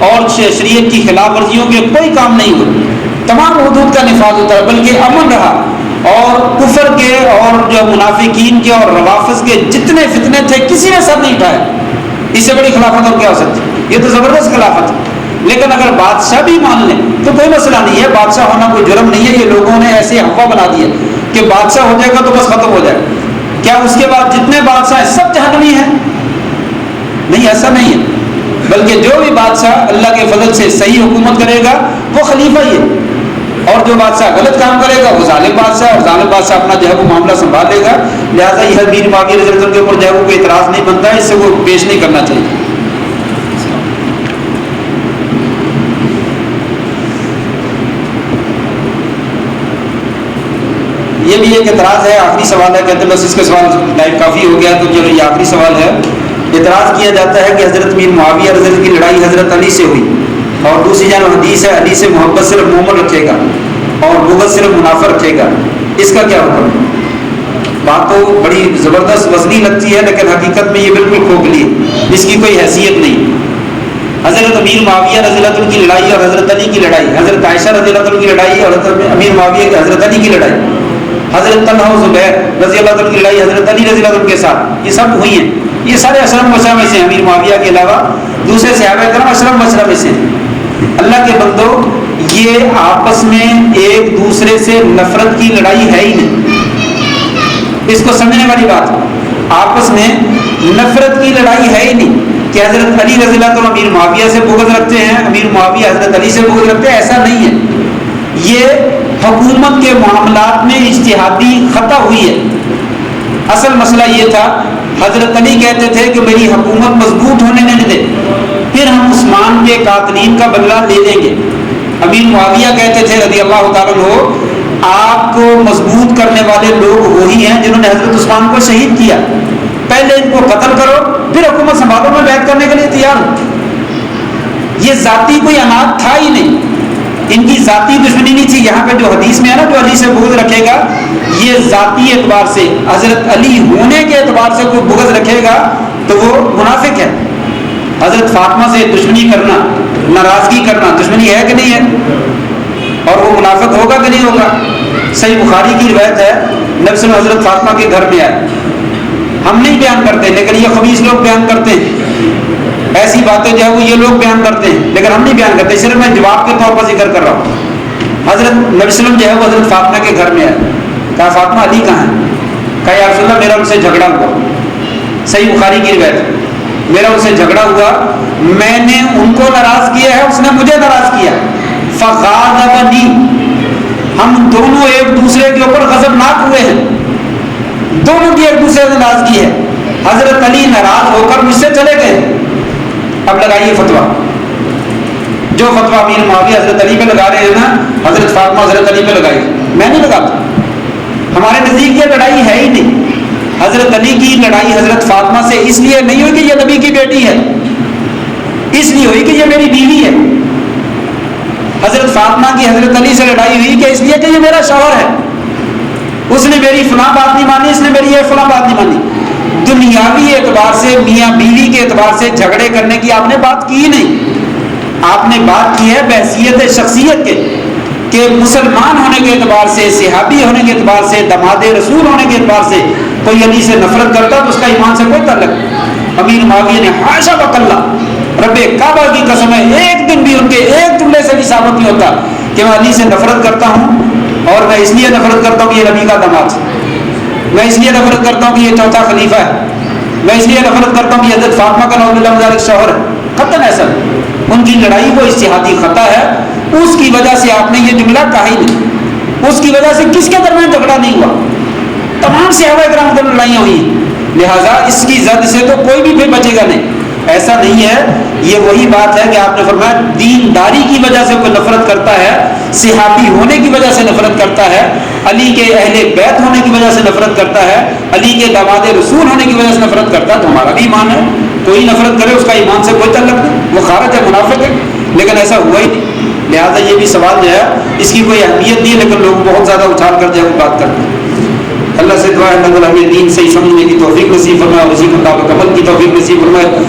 اور شریعت کی خلاف ورزیوں کے کوئی کام نہیں ہوئے، تمام حدود کا نفاذ ہوتا ہے، بلکہ امن رہا، اور کفر کے اور جو منافقین کے اور روافض کے جتنے فتنے تھے کسی نے سر نہیں اٹھایا۔ اس سے بڑی خلافت اور کیا ہو سکتی؟ یہ تو زبردست خلافت ہے۔ لیکن اگر بادشاہ بھی مان لیں تو کوئی مسئلہ نہیں ہے، بادشاہ ہونا کوئی جرم نہیں ہے۔ یہ لوگوں نے ایسے افواہ بنا دی ہے کہ بادشاہ ہو جائے گا تو بس ختم ہو جائے گا، کیا اس کے بعد جتنے بادشاہ ہیں سب جہنمی ہیں؟ نہیں، ایسا نہیں ہے، بلکہ جو بھی بادشاہ اللہ کے فضل سے صحیح حکومت کرے گا وہ خلیفہ ہی ہے، اور جو بادشاہ غلط کام کرے گا وہ ظالم بادشاہ ہے، اور ظالم بادشاہ اپنا جو ہے وہ معاملہ سنبھال لے گا۔ لہٰذا یہ امیر معاویہ رضی اللہ عنہ کے اوپر جو ہے وہ کوئی اعتراض نہیں بنتا ہے، اس سے وہ پیش نہیں کرنا چاہیے۔ یہ بھی ایک اعتراض ہے، آخری سوال ہے، کہتے ہیں بس اس کے سوال ٹائم کافی ہو گیا تو جو یہ آخری سوال ہے، اعتراض کیا جاتا ہے کہ حضرت میر معاویہ رضی اللہ عنہ کی لڑائی حضرت علی سے ہوئی، اور دوسری جانب حدیث ہے علی سے محبت صرف مومن رکھے گا اور بغض صرف منافع رکھے گا، اس کا کیا حکم ہے؟ بات تو بڑی زبردست وزنی لگتی ہے، لیکن حقیقت میں یہ بالکل کھوکھلی ہے، اس کی کوئی حیثیت نہیں۔ حضرت امیر معاویہ رضی اللہ عنہ کی لڑائی اور حضرت علی کی لڑائی، حضرت عائشہ رضی اللہ عنہ کی لڑائی اور حضرت امیر معاویہ کی حضرت علی کی لڑائی، حضرت طلحہ و زبیر رضی اللہ عنہ کی لڑائی حضرت علی رضی اللہ عنہ کے ساتھ، یہ سب ہوئی ہیں، یہ سارے اشرف مبشرہ میں سے ہیں، امیر معاویہ کے علاوہ دوسرے صحابہ کرام اشرف مبشرہ میں سے ہیں۔ اللہ کے بندو، یہ آپس میں ایک دوسرے سے نفرت کی لڑائی ہے ہی نہیں، اس کو سمجھنے والی بات ہے، آپس میں نفرت کی لڑائی ہے ہی نہیں کہ حضرت علی رضی اللہ عنہ امیر معاویہ سے بغض رکھتے ہیں، امیر معاویہ حضرت علی سے بغض رکھتے ہیں، ایسا نہیں ہے۔ یہ حکومت کے معاملات میں اجتہادی خطا ہوئی ہے۔ اصل مسئلہ یہ تھا، حضرت علی کہتے تھے کہ میری حکومت مضبوط ہونے نہیں دے، پھر ہم عثمان کے قاتلین کا بدلہ لے لیں گے۔ امیر معاویہ کہتے تھے رضی اللہ تعالیٰ عنہ، آپ کو مضبوط کرنے والے لوگ وہی ہیں جنہوں نے حضرت عثمان کو شہید کیا، پہلے ان کو قتل کرو پھر حکومت سنبھالو، میں بیعت کرنے کے لیے تیار ہوں۔ یہ ذاتی کوئی عناد تھا ہی نہیں، ان کی ذاتی دشمنی نہیں تھی۔ یہاں پہ جو حدیث میں ہے نا، جو علی سے بغض رکھے گا، یہ ذاتی اعتبار سے، حضرت علی ہونے کے اعتبار سے کوئی بغض رکھے گا تو وہ منافق ہے۔ حضرت فاطمہ سے دشمنی کرنا، ناراضگی کرنا دشمنی ہے کہ نہیں ہے؟ اور وہ منافق ہوگا کہ نہیں ہوگا؟ صحیح بخاری کی روایت ہے، نبی صلی اللہ علیہ وسلم حضرت فاطمہ کے گھر میں آئے، ہم نہیں بیان کرتے لیکن یہ خبیث لوگ بیان کرتے ہیں، ایسی باتیں جو ہے وہ یہ لوگ بیان کرتے ہیں لیکن ہم نہیں بیان کرتے، صرف میں جواب کے طور پر ذکر کر رہا ہوں۔ حضرت نبی صلی اللہ علیہ وسلم جو ہے وہ حضرت فاطمہ کے گھر میں آئے، کہا فاطمہ علی کہاں ہے؟ کہا یا رسول اللہ میرا ان سے جھگڑا ہوا، صحیح بخاری کی روایت، میرا ان سے جھگڑا ہوا، میں نے ان کو ناراض کیا ہے، اس نے مجھے ناراض کیا، فغاضبنی، ہم دونوں ایک دوسرے کے اوپر غضبناک ہوئے ہیں، دونوں کی ایک دوسرے سے ناراضگی ہے۔ حضرت علی ناراض ہو کر مجھ سے چلے گئے۔ اب لگائیے فتویٰ، جو فتویٰ امیر معاویہ حضرت علی پہ لگا رہے ہیں نا، حضرت فاطمہ حضرت علی پہ لگائی، میں نہیں لگاتا، ہمارے نزدیک یہ لڑائی ہے ہی نہیں۔ حضرت علی کی لڑائی حضرت فاطمہ سے اس لیے نہیں ہوئی کہ یہ نبی کی بیٹی ہے، اس لیے ہوئی کہ یہ میری بیوی ہے۔ حضرت فاطمہ کی حضرت علی سے لڑائی ہوئی کہ اس لیے کہ یہ میرا شوہر ہے، اس نے میری فلاں بات نہیں مانی، اس نے میری یہ فلاں بات نہیں مانی۔ دنیاوی اعتبار سے میاں بیوی کے اعتبار سے جھگڑے کرنے کی آپ نے بات کی ہی نہیں، آپ نے بات کی ہے بحیثیت شخصیت کے کہ مسلمان ہونے کے اعتبار سے، صحابی ہونے کے اعتبار سے، دماد رسول ہونے کے اعتبار سے کوئی علی سے نفرت کرتا تو اس کا ایمان سے کوئی تعلق نہیں۔ امیر معاویہ نے حاشا وکلا، رب کعبہ کی قسم ہے ایک دن بھی ان کے ایک جملے سے بھی ثابت نہیں ہوتا کہ میں علی سے نفرت کرتا ہوں اور میں اس لیے نفرت کرتا ہوں کہ یہ نبی کا داماد ہے، میں اس لیے نفرت کرتا ہوں کہ یہ چوتھا خلیفہ ہے، میں اس لیے نفرت کرتا ہوں کہ حضرت فاطمہ کا نعوذ باللہ مذالک شوہر ہے، قطعاً ایسا نہیں۔ ان کی لڑائی وہ اجتہادی خطا ہے، اس کی وجہ سے آپ نے یہ جملہ کہا ہی نہیں، اس کی وجہ سے کس کے درمیان جھگڑا نہیں ہوا، تمام صحابہ کرام کو لڑائیاں ہوئی، لہٰذا اس کی زد سے تو کوئی بھی پھر بچے گا نہیں، ایسا نہیں ہے۔ یہ وہی بات ہے کہ آپ نے فرمایا دینداری کی وجہ سے کوئی نفرت کرتا ہے، صحابی ہونے کی وجہ سے نفرت کرتا ہے، علی کے اہل بیت ہونے کی وجہ سے نفرت کرتا ہے، علی کے داماد رسول ہونے کی وجہ سے نفرت کرتا ہے، تو ہمارا بھی ایمان ہے، کوئی نفرت کرے اس کا ایمان سے کوئی تعلق نہیں، وہ خارج ہے، منافق ہے، لیکن ایسا ہوا ہی نہیں۔ لہٰذا یہ بھی سوال جو ہے اس کی کوئی اہمیت نہیں ہے، لیکن لوگ بہت زیادہ اچھال کر جو ہے بات کرتے ہیں۔ اللہ سے دعا ہے اللہ تعالیٰ ہمیں دین صحیح سمجھنے کی توفیق نصیب فرمائے اور اسی کے مطابق عمل کی توفیق نصیب فرمائے۔